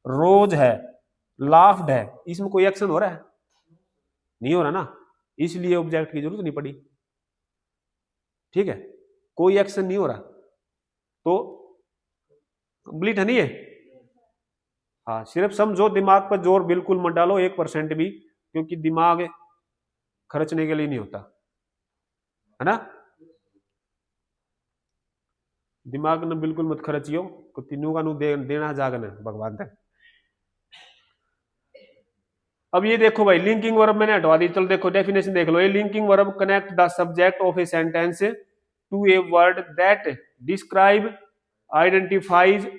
[SPEAKER 1] रोज है, लाफ्ड है, इसमें कोई एक्शन हो रहा है, नहीं हो रहा ना, इसलिए ऑब्जेक्ट की जरूरत नहीं पड़ी, ठीक है, कोई एक्शन नहीं हो रहा, तो कंप्लीट है नहीं है। हाँ सिर्फ समझो, दिमाग पर जोर बिल्कुल मत डालो 1% भी, क्योंकि दिमाग खर्चने के लिए नहीं होता है ना, दिमाग ने बिल्कुल मत खर्चियो, को तीनों का देना जागना भगवान तक। अब ये देखो भाई लिंकिंग वर्ब मैंने हटवा दी, चलो देखो डेफिनेशन देख लो, ये linking verb connect the subject of a sentence to a word that describe, identifies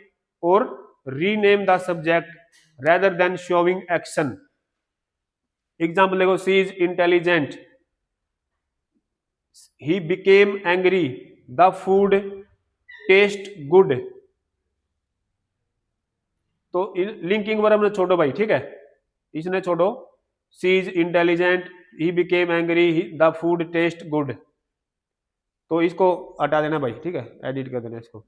[SPEAKER 1] और rename the subject rather than showing action. Example देखो, she is intelligent, he became angry, the food taste good. तो linking verb ने छोड़ो भाई, ठीक है, इसने छोड़ो, she is intelligent, he became angry, the food taste good. तो इसको हटा देना भाई, ठीक है, एडिट कर देना इसको।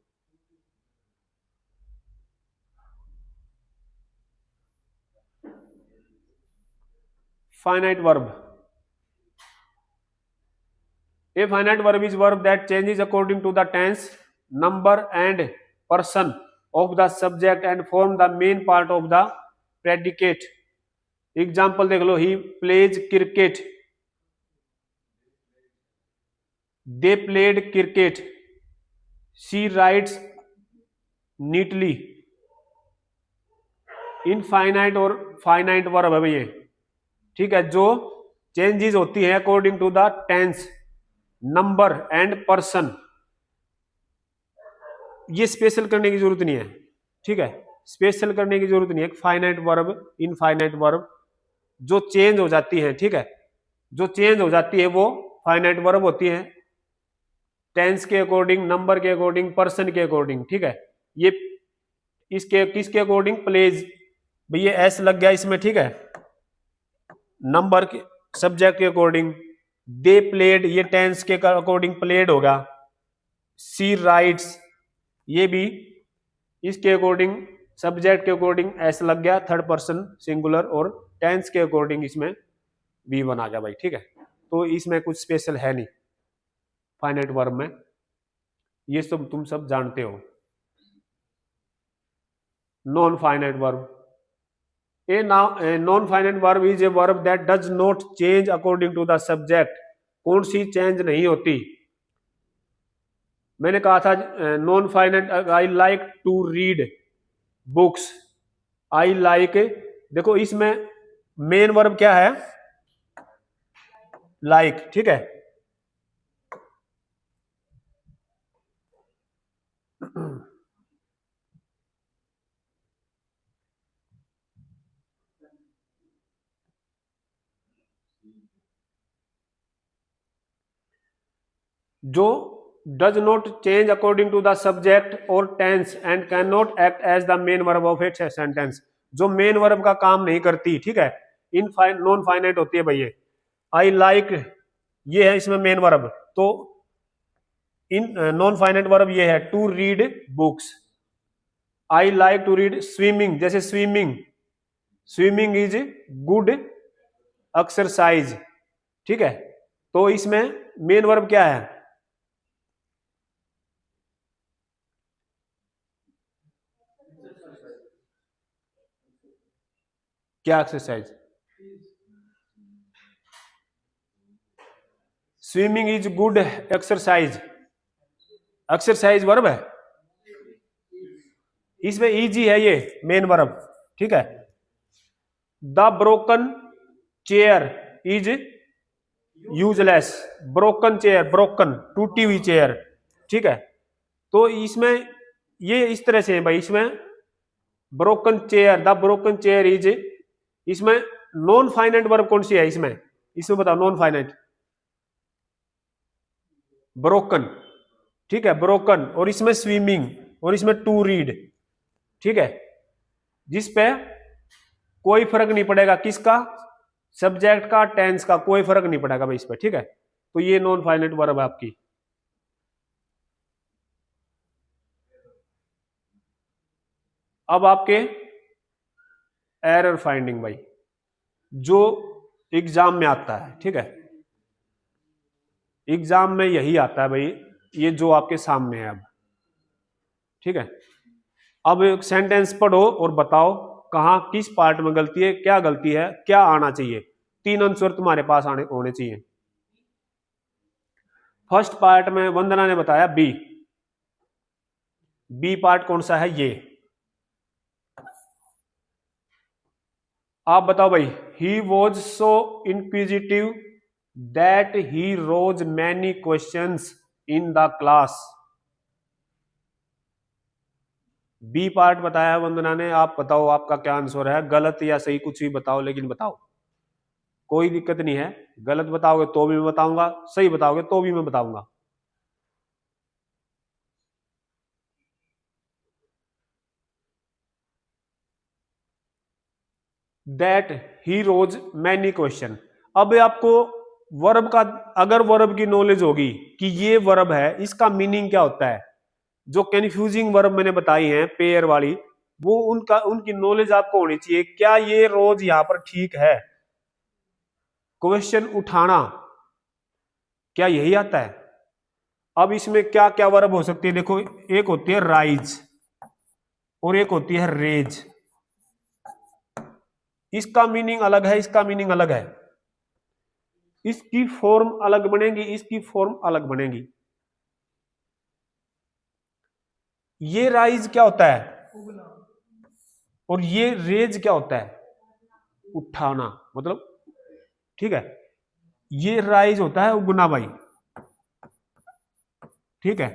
[SPEAKER 1] Finite verb, a finite verb is verb that changes according to the tense, number and person of the subject and form the main part of the predicate. Example देख लो, he plays cricket, they played cricket, she writes neatly. Infinite और finite verb है भाई ये, ठीक है, जो changes होती है according to the tense, number and person. ये स्पेशल करने की जरूरत नहीं है, ठीक है, स्पेशल करने की जरूरत नहीं है। फाइनाइट वर्ब, इनफाइनाइट वर्ब जो चेंज हो जाती है, ठीक है, जो चेंज हो जाती है वो फाइनाइट वर्ब होती है, टेंस के अकॉर्डिंग, नंबर के अकॉर्डिंग, पर्सन के अकॉर्डिंग, ठीक है। ये इसके किसके अकॉर्डिंग, प्लेज, भैया एस लग गया इसमें, ठीक है, नंबर के, सब्जेक्ट के अकॉर्डिंग। दे प्लेड, ये टेंस के अकॉर्डिंग प्लेड होगा। सी राइट्स, ये भी इसके अकॉर्डिंग, सब्जेक्ट के अकॉर्डिंग एस लग गया, थर्ड पर्सन सिंगुलर, और टेंस के अकॉर्डिंग इसमें वी बन आ गया भाई, ठीक है। तो इसमें कुछ स्पेशल है नहीं फाइनाइट वर्ब में, ये सब तुम सब जानते हो। Non finite verb, a non finite verb is a verb that does not change according to the subject. कौन सी चेंज नहीं होती, मैंने कहा था non finite, I like to read books, I like, देखो इसमें मेन वर्ब क्या है, लाइक, ठीक है। जो does not change according to the subject और tense and can not act as the main verb of a sentence, जो मेन वर्ब का काम नहीं करती, ठीक है, इन नॉन फाइनाइट होती है भैया। आई लाइक, ये है इसमें मेन वर्ब, तो इन नॉन फाइनाइट वर्ब ये है to read books. I like to read swimming, जैसे swimming, swimming is good exercise, ठीक है। तो इसमें मेन वर्ब क्या है, क्या exercise, swimming is good exercise, exercise verb है, इसमें इजी है ये मेन वर्ब, ठीक है। The broken chair is useless, broken chair, broken टूटी हुई चेयर, ठीक है। तो इसमें ये इस तरह से है भाई, इसमें broken chair, the broken chair is, इसमें नॉन फाइनाइट वर्ब कौन सी है इसमें, इसमें बताओ नॉन फाइनाइट, ब्रोकन, ठीक है, ब्रोकन, और इसमें स्विमिंग, और इसमें टू रीड, ठीक है, जिस पे कोई फर्क नहीं पड़ेगा, किसका, सब्जेक्ट का, टेंस का, कोई फर्क नहीं पड़ेगा भाई इस पे, ठीक है। तो ये नॉन फाइनाइट वर्ब है आपकी। अब आपके एरर फाइंडिंग भाई, जो एग्जाम में आता है, ठीक है, एग्जाम में यही आता है भाई, ये जो आपके सामने है अब, ठीक है। अब एक सेंटेंस पढ़ो और बताओ कहां किस पार्ट में गलती है, क्या गलती है, क्या आना चाहिए। तीन आंसर तुम्हारे पास आने होने चाहिए। फर्स्ट पार्ट में वंदना ने बताया बी, बी पार्ट कौन सा है, ये आप बताओ भाई। He was so inquisitive that he rose many questions in the class. B part बताया वंदना ने, आप बताओ आपका क्या आंसर है, गलत या सही कुछ भी बताओ, लेकिन बताओ, कोई दिक्कत नहीं है, गलत बताओगे तो भी मैं बताऊंगा, सही बताओगे तो भी मैं बताऊंगा। That he rose many question, अब आपको वर्ब का, अगर वर्ब की नॉलेज होगी कि ये वर्ब है, इसका मीनिंग क्या होता है, जो कंफ्यूजिंग वर्ब मैंने बताई हैं पेयर वाली, वो उनकी नॉलेज आपको होनी चाहिए। क्या ये रोज यहां पर ठीक है, क्वेश्चन उठाना, क्या यही आता है? अब इसमें क्या क्या वर्ब हो सकती है, देखो एक होती है राइज और एक होती है रेज। इसका मीनिंग अलग है, इसका मीनिंग अलग है, इसकी फॉर्म अलग बनेगी, इसकी फॉर्म अलग बनेगी। ये राइज क्या होता है और ये रेज क्या होता है, उठाना, मतलब ठीक है। ये राइज होता है उगना भाई, ठीक है।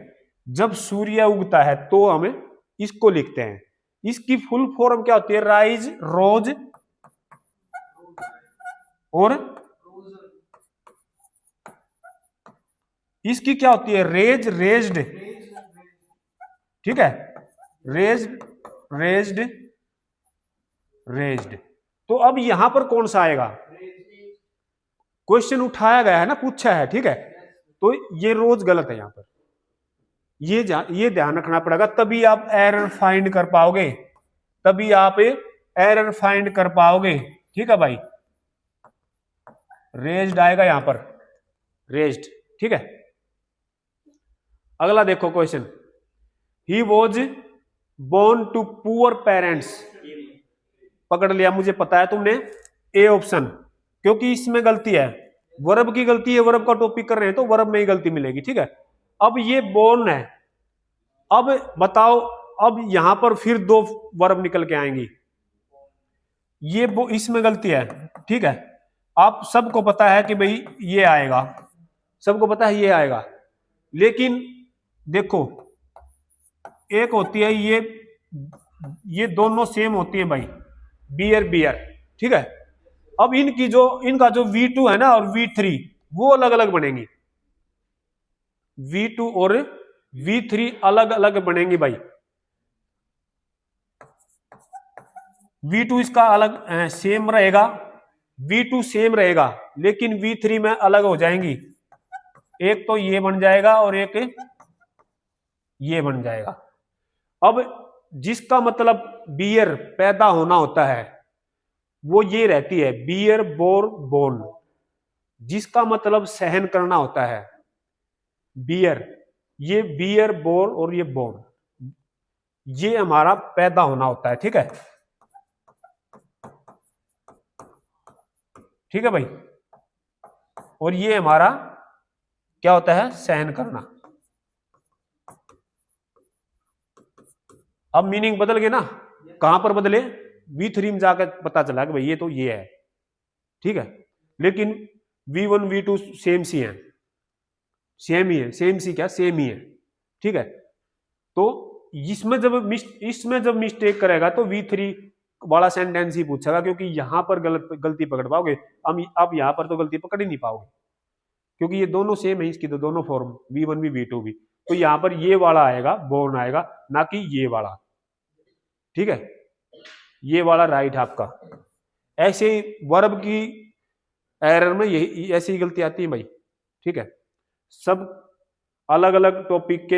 [SPEAKER 1] जब सूर्य उगता है तो हम इसको लिखते हैं। इसकी फुल फॉर्म क्या होती है, राइज, रोज और इसकी क्या होती है, रेज, रेज्ड, ठीक है, रेज्ड, रेज्ड, रेज्ड। तो अब यहां पर कौन सा आएगा, क्वेश्चन उठाया गया है ना, पूछा है, ठीक है, तो ये रोज गलत है यहां पर, ये ध्यान रखना पड़ेगा, तभी आप एरर फाइंड कर पाओगे, तभी आप एरर फाइंड कर पाओगे, ठीक है भाई। रेज्ड आएगा यहां पर, रेज्ड, ठीक है। अगला देखो question, he was born to poor parents, पकड़ लिया, मुझे पता है तुमने ए ऑप्शन, क्योंकि इसमें गलती है, वर्ब की गलती है, वर्ब का टॉपिक कर रहे हैं तो वर्ब में ही गलती मिलेगी, ठीक है। अब ये बोर्न है, अब बताओ, अब यहां पर फिर दो वर्ब निकल के आएंगी, ये इसमें गलती है, ठीक है। आप सबको पता है कि भाई ये आएगा, सबको पता है ये आएगा, लेकिन देखो एक होती है ये दोनों सेम होती है भाई, बियर बियर, ठीक है। अब इनका जो V2 है ना और V3 वो अलग अलग बनेंगी, V2 और V3 अलग अलग बनेंगी भाई। V2 इसका अलग सेम रहेगा, V2 सेम रहेगा, लेकिन V3 में अलग हो जाएंगी, एक तो ये बन जाएगा और एक ये बन जाएगा। अब जिसका मतलब बियर पैदा होना होता है वो ये रहती है, बियर बोर बोर्न, जिसका मतलब सहन करना होता है, बियर, ये बियर बोर और ये बोर्न, ये हमारा पैदा होना होता है, ठीक है, ठीक है भाई। और ये हमारा क्या होता है, सहन करना। अब मीनिंग बदल गए ना, कहां पर बदले, V3 में जाकर पता चला कि भाई ये तो ये है, ठीक है, लेकिन V1 V2 सेम सी है, सेम ही है, सेम सी क्या, सेम ही है, ठीक है। तो इसमें जब मिस्टेक करेगा तो V3 वाला सेंटेंस ही पूछेगा, क्योंकि यहां पर गलती पकड़ पाओगे, अब यहां पर तो गलती पकड़ ही नहीं पाओगे, क्योंकि ये दोनों सेम है, इसकी तो दोनों फॉर्म V1 भी V2 भी, तो यहां पर ये वाला आएगा, बोर्न आएगा, ना कि ये वाला, ठीक है, ये वाला राइट आपका। ऐसे वर्ब की एरर में यही ऐसी ही गलती आती है भाई, ठीक है। सब अलग अलग टॉपिक के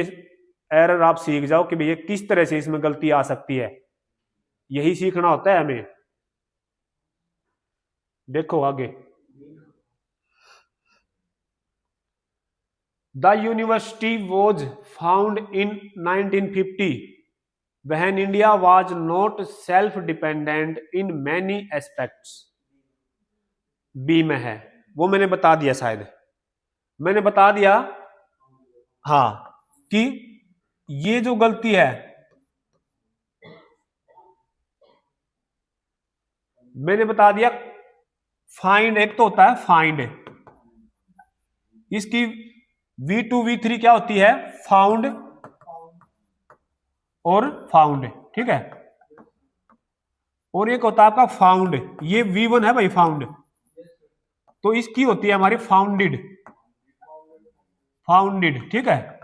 [SPEAKER 1] एरर आप सीख जाओ कि भैया किस तरह से इसमें गलती आ सकती है, यही सीखना होता है हमें। देखो आगे, the university was found in 1950 when India was not self-dependent in many aspects। B में है, वो मैंने बता दिया, शायद मैंने बता दिया, हाँ, कि ये जो गलती है मैंने बता दिया, फाइंड एक तो होता है फाइंड, इसकी V2 V3 क्या होती है, फाउंड और फाउंड, ठीक है, और एक होता है आपका फाउंड, ये V1 है भाई फाउंड, तो इसकी होती है हमारी फाउंडेड, फाउंडेड, ठीक है।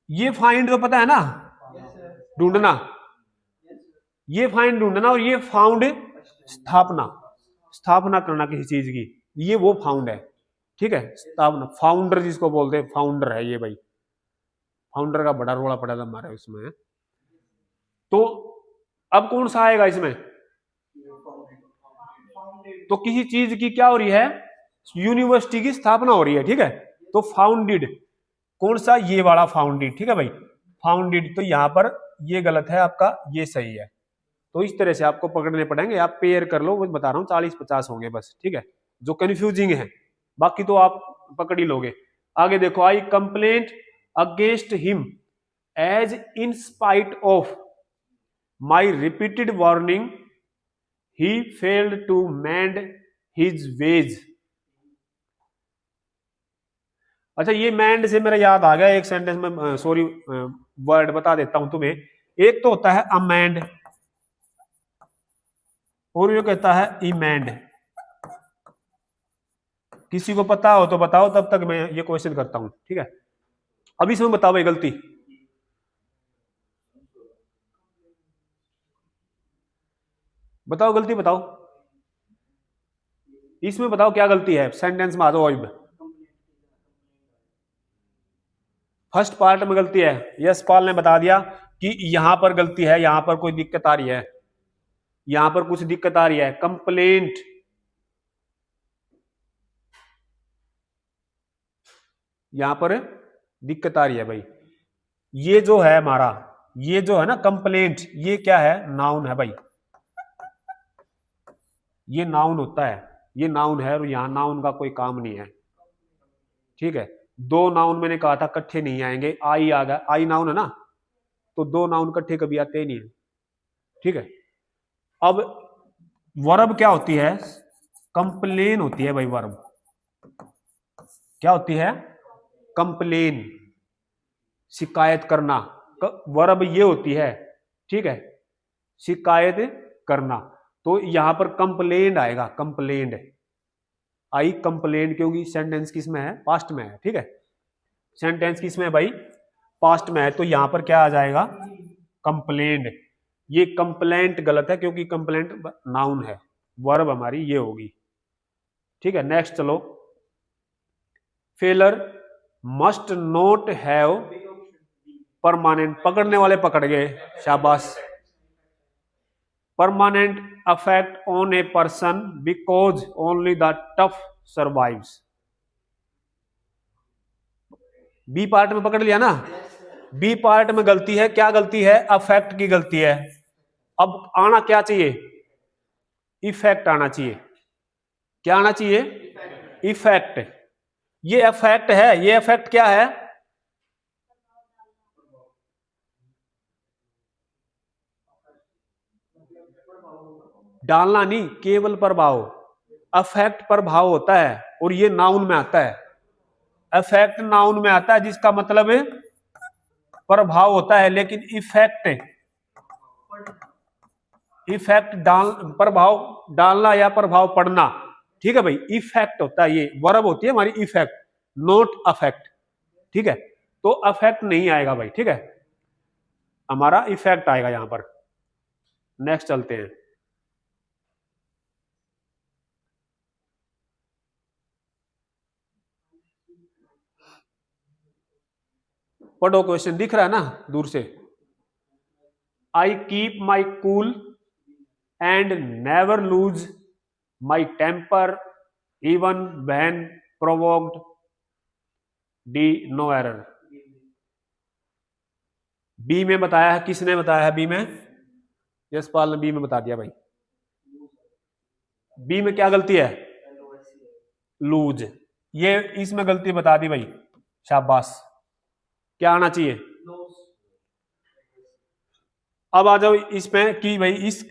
[SPEAKER 1] ये फाइंड तो पता है ना, ढूंढना, ये फाइंड ढूंढना, और ये फाउंड स्थापना, स्थापना करना किसी चीज की, ये वो फाउंड है। ठीक है, स्थापना, फाउंडर जिसको बोलते हैं, फाउंडर है ये भाई। फाउंडर का बड़ा रोड़ा पड़ा था हमारे उसमें। तो अब कौन सा आएगा इसमें? तो किसी चीज की क्या हो रही है? यूनिवर्सिटी की स्थापना हो रही है। ठीक है, तो फाउंडेड, कौन सा? ये वाला फाउंडेड। ठीक है भाई, फाउंडेड। तो यहां पर ये गलत है आपका, ये सही है। तो इस तरह से आपको पकड़ने पड़ेंगे, आप पेयर कर लो, वो बता रहा हूँ 40-50 होंगे बस। ठीक है, जो कंफ्यूजिंग है, बाकी तो आप पकड़ ही लोगे। आगे देखो, I complaint against him as in spite of my repeated warning he failed to mend his ways. अच्छा, ये मैंड से मेरा याद आ गया एक सेंटेंस में, सॉरी वर्ड बता देता हूं तुम्हें। एक तो होता है अमेंड, और ये कहता है इमेंड। किसी को पता हो तो बताओ, तब तक मैं ये क्वेश्चन करता हूं। ठीक है, अभी इसमें बताओ भाई गलती, बताओ गलती बताओ, इसमें बताओ क्या गलती है, सेंटेंस में आ जाओ। फर्स्ट पार्ट में गलती है, यशपाल ने बता दिया कि यहां पर गलती है, यहां पर कोई दिक्कत आ रही है, यहां पर कुछ दिक्कत आ रही है। कंप्लेंट, यहां पर दिक्कत आ रही है भाई। ये जो है हमारा, ये जो है ना कंप्लेंट, ये क्या है? नाउन है भाई, ये नाउन होता है, ये नाउन है, और यहां नाउन का कोई काम नहीं है। ठीक है, दो नाउन मैंने कहा था इकट्ठे नहीं आएंगे, आई आ गया, आई नाउन है ना, तो दो नाउन इकट्ठे कभी आते ही नहीं है। ठीक है, अब वर्ब क्या होती है? कंप्लेन होती है भाई वर्ब। क्या होती है? कंप्लेन, शिकायत करना, वर्ब ये होती है। ठीक है, शिकायत करना। तो यहां पर कंप्लेंट आएगा, कंप्लेंट आई, कंप्लेंट, क्योंकि सेंटेंस किस में है? पास्ट में है। ठीक है, सेंटेंस किस में है भाई? पास्ट में है। तो यहां पर क्या आ जाएगा? कंप्लेंट। ये कंप्लेंट गलत है, क्योंकि कंप्लेंट नाउन है, वर्ब हमारी ये होगी। ठीक है, नेक्स्ट चलो। Failure must not have permanent, पकड़ने वाले पकड़ गए, शाबाश। Permanent affect on a person because only the tough survives. B part में पकड़ लिया ना? बी पार्ट में गलती है, क्या गलती है? अफेक्ट की गलती है। अब आना क्या चाहिए? इफेक्ट आना चाहिए। क्या आना चाहिए? इफेक्ट। ये अफेक्ट है, ये अफेक्ट क्या है? डालना नहीं, केवल प्रभाव। अफेक्ट प्रभाव होता है, और ये नाउन में आता है। अफेक्ट नाउन में आता है, जिसका मतलब है प्रभाव होता है, लेकिन इफेक्ट, इफेक्ट डाल, प्रभाव डालना या प्रभाव पड़ना। ठीक है भाई, इफेक्ट होता है, ये वर्ब होती है हमारी इफेक्ट, नॉट अफेक्ट। ठीक है, तो अफेक्ट नहीं आएगा भाई। ठीक है, हमारा इफेक्ट आएगा यहां पर। नेक्स्ट चलते हैं। पढ़ो, क्वेश्चन दिख रहा है ना दूर से। I keep my cool and never lose my temper even when provoked, D no error. B में बताया है, किसने बताया है बी में? यशपाल ने बी में बता दिया भाई। बी में क्या गलती है? लूज, ये इसमें गलती बता दी भाई, शाबाश। क्या आना चाहिए? अब आ जाओ इसमें कि भाई इस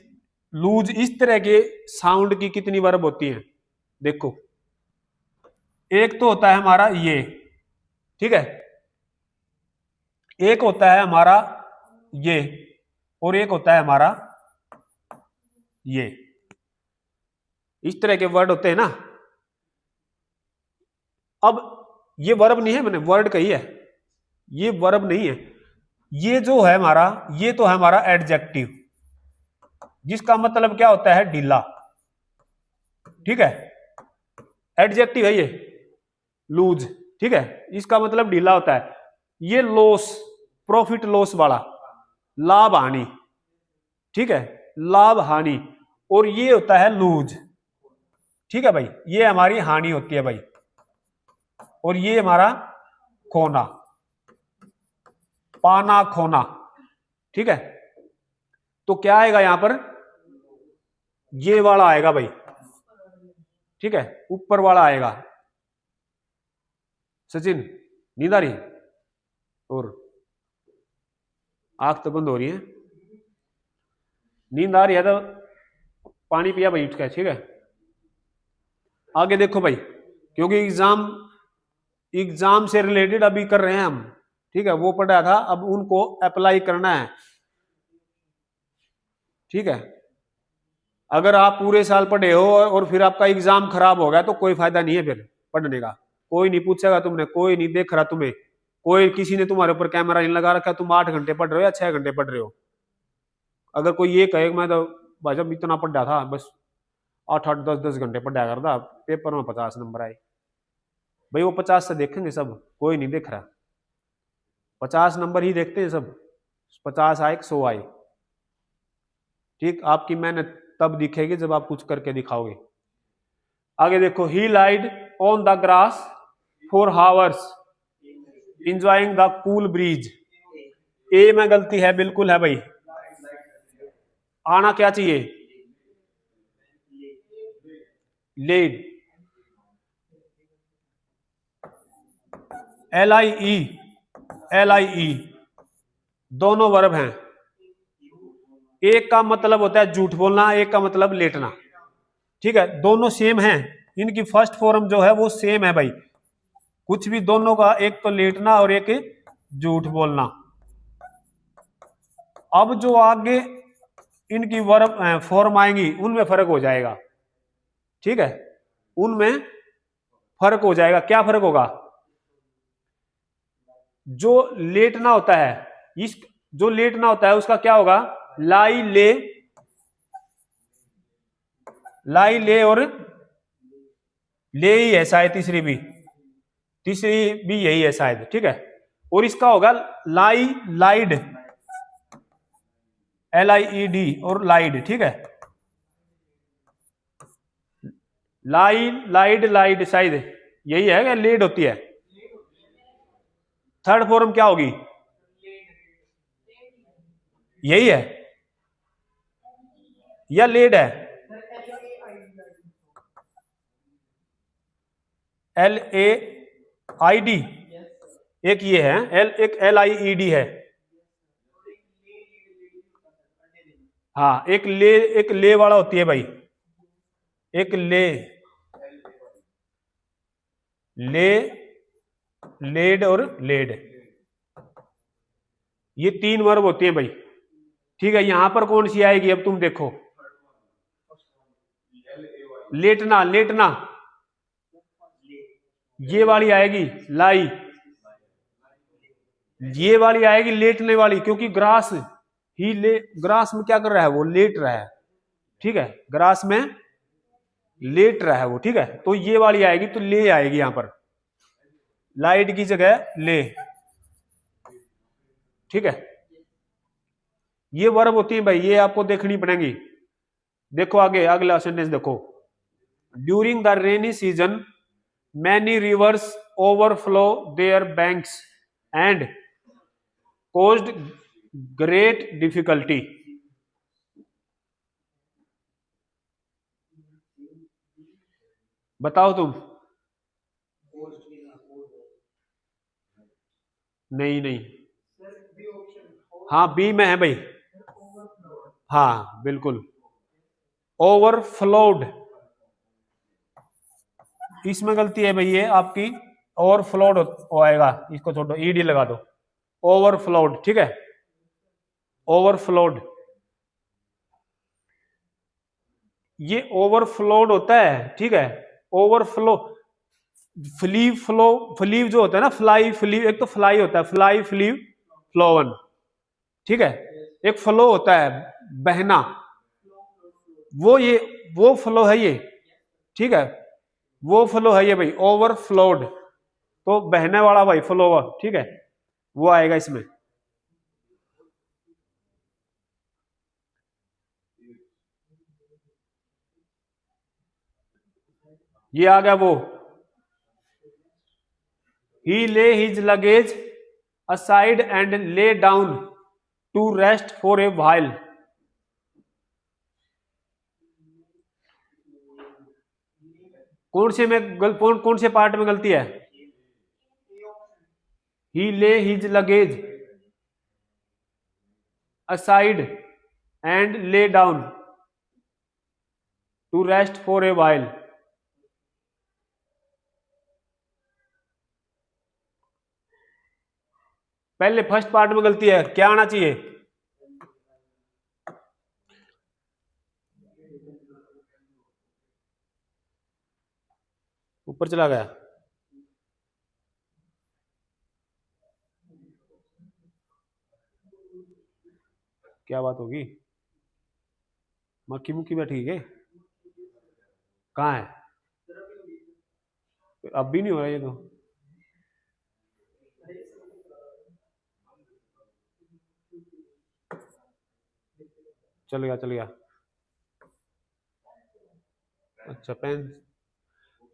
[SPEAKER 1] लूज, इस तरह के साउंड की कितनी वर्ब होती है? देखो, एक तो होता है हमारा ये, ठीक है, एक होता है हमारा ये, और एक होता है हमारा ये। इस तरह के वर्ड होते हैं ना। अब ये वर्ब नहीं है, मैंने वर्ड कही है, ये वर्ब नहीं है। ये जो है हमारा, ये तो है हमारा एडजेक्टिव, जिसका मतलब क्या होता है? ढीला। ठीक है। एडजेक्टिव है ये लूज, ठीक है, इसका मतलब ढीला होता है। ये लॉस, प्रॉफिट लॉस वाला, लाभ हानि, ठीक है, लाभ हानि। और ये होता है लूज, ठीक है भाई, ये हमारी हानि होती है भाई, और ये हमारा खोना, पाना खोना, ठीक है। तो क्या आएगा यहां पर, ये वाला आएगा भाई, ठीक है, ऊपर वाला आएगा। सचिन नींद आ रही, और आंख तो बंद हो रही है, नींद आ रही है तो पानी पिया भाई उठ के, ठीक है। आगे देखो भाई, क्योंकि एग्जाम से रिलेटेड अभी कर रहे हैं हम, ठीक है, वो पढ़ा था, अब उनको अप्लाई करना है, ठीक है। अगर आप पूरे साल पढ़े हो और फिर आपका एग्जाम खराब हो गया तो कोई फायदा नहीं है फिर पढ़ने का, कोई नहीं पूछेगा तुमने, कोई नहीं देख रहा तुम्हें, कोई किसी ने तुम्हारे ऊपर कैमरा नहीं लगा रखा, तुम 8 घंटे पढ़ रहे हो या 6 घंटे पढ़ रहे हो। अगर कोई ये कहे मैं तो भाई साहब इतना पढ़ा था, बस 8-8 10-10 घंटे पढ़ा करता, पेपर में 50 नंबर आए, भाई वो 50 से देखेंगे सब, कोई नहीं देख रहा, 50 नंबर ही देखते हैं सब, 50 आए 100 आए, ठीक। आपकी मेहनत तब दिखेगी जब आप कुछ करके दिखाओगे। आगे देखो, he lied on the grass for hours enjoying the cool breeze. A में गलती है, बिल्कुल है भाई, आना क्या चाहिए, लेड, LIE दोनों वर्ब हैं। एक का मतलब होता है झूठ बोलना, एक का मतलब लेटना, ठीक है, दोनों सेम हैं, इनकी फर्स्ट फॉर्म जो है वो सेम है भाई, कुछ भी दोनों का, एक तो लेटना और एक झूठ बोलना। अब जो आगे इनकी वर्ब फॉर्म आएंगी उनमें फर्क हो जाएगा, ठीक है, उनमें फर्क हो जाएगा। क्या फर्क होगा, जो लेटना होता है, इस जो लेटना होता है उसका क्या होगा, लाई ले और ले ही है शायद, तीसरी भी यही है शायद, ठीक है। और इसका होगा लाइड, LIED और लाइड, ठीक है, लाइड शायद यही है, क्या लेड होती है। थर्ड फॉर्म क्या होगी, यही है या लेड है, LAID, एक ये है, एक LIED है, हाँ, एक ले वाला होती है भाई, एक लेड और लेड, ये 3 वर्ब होती है भाई, ठीक है। यहां पर कौन सी आएगी, अब तुम देखो, लेटना ये वाली आएगी, लाई, ये वाली आएगी लेटने वाली, क्योंकि ग्रास में क्या कर रहा है, वो लेट रहा है, ठीक है, ग्रास में लेट रहा है वो, ठीक है। तो ये वाली आएगी, तो ले आएगी यहां पर, लाइट की जगह ले, ठीक है। ये वर्ब होती है भाई, ये आपको देखनी पड़ेगी। देखो आगे, अगला सेंटेंस देखो, during the rainy season many rivers overflow their banks and caused great difficulty। बताओ तुम, नहीं, हाँ बी में है भाई, हाँ बिल्कुल, ओवरफ्लोड, इसमें गलती है भाई, ये आपकी ओवरफ्लोड आएगा, इसको छोड़ो, ईडी लगा दो, ओवरफ्लोड, ठीक है, ओवरफ्लोड, ये ओवरफ्लोड होता है, ठीक है, ओवरफ्लो, फ्लीव जो होता है ना, फ्लीव, एक तो फ्लाई होता है, फ्लाई फ्लीव फ्लोवन, ठीक है, एक फ्लो होता है बहना, वो फ्लो है ये, ठीक है, वो फ्लो है ये भाई ओवरफ्लोड, तो बहने वाला भाई फ्लोवर, ठीक है, वो आएगा इसमें। ये आ गया वो, he lay his luggage aside and lay down to rest for a while. कौन से में कौन से पार्ट में गलती है? He lay his luggage aside and lay down to rest for a while. पहले फर्स्ट पार्ट में गलती है, क्या आना चाहिए? ऊपर चला गया, क्या बात होगी? मक्खी मुक्की बैठी है? कहाँ है? अब भी नहीं हो रहा ये तो। चल गया चल गया। अच्छा पेन,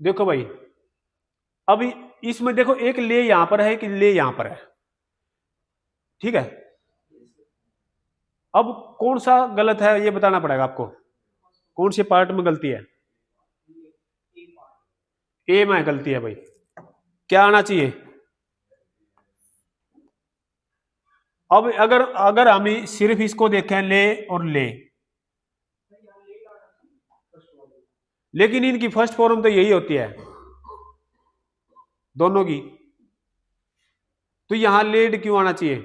[SPEAKER 1] देखो भाई, अभी इसमें देखो एक ले यहां पर है, कि ले यहां पर है, ठीक है। अब कौन सा गलत है ये बताना पड़ेगा आपको, कौन से पार्ट में गलती है? ए में गलती है भाई, क्या आना चाहिए? अब अगर अगर हम सिर्फ इसको देखें ले और ले, लेकिन इनकी फर्स्ट फॉर्म तो यही होती है दोनों की, तो यहां लेड क्यों आना चाहिए?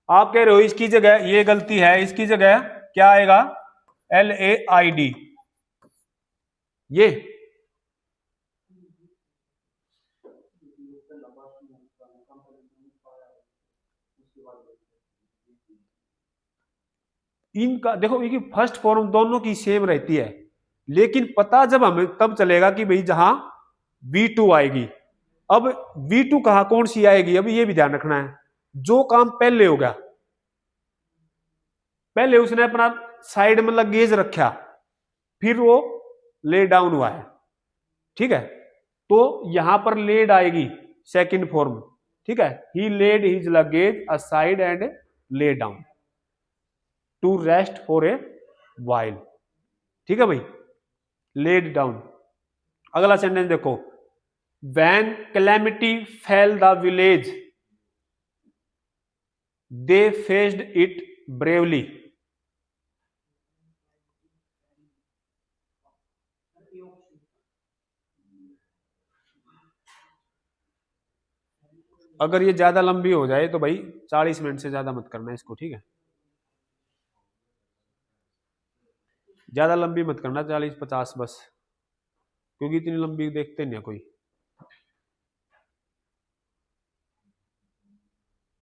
[SPEAKER 1] आप कह रहे हो इसकी जगह ये गलती है, इसकी जगह क्या आएगा? LAID, ये इनका देखो, इनकी फर्स्ट फॉर्म दोनों की सेम रहती है, लेकिन पता जब हमें तब चलेगा कि भाई जहां V2 आएगी। अब V2 कहां कौन सी आएगी, अभी ये भी ध्यान रखना है। जो काम पहले हो गया, पहले उसने अपना साइड में लगेज रखा, फिर वो ले डाउन हुआ है, ठीक है, तो यहां पर लेड आएगी सेकंड फॉर्म, ठीक है। He laid his luggage aside and lay down to rest for a while, ठीक है भाई, लेड डाउन। अगला सेंटेंस देखो, when calamity fell the village they faced it bravely. अगर ये ज्यादा लंबी हो जाए तो भाई 40 मिनट से ज्यादा मत करना इसको, ठीक है, ज्यादा लंबी मत करना, 40-50 बस, क्योंकि इतनी लंबी देखते नहीं है कोई।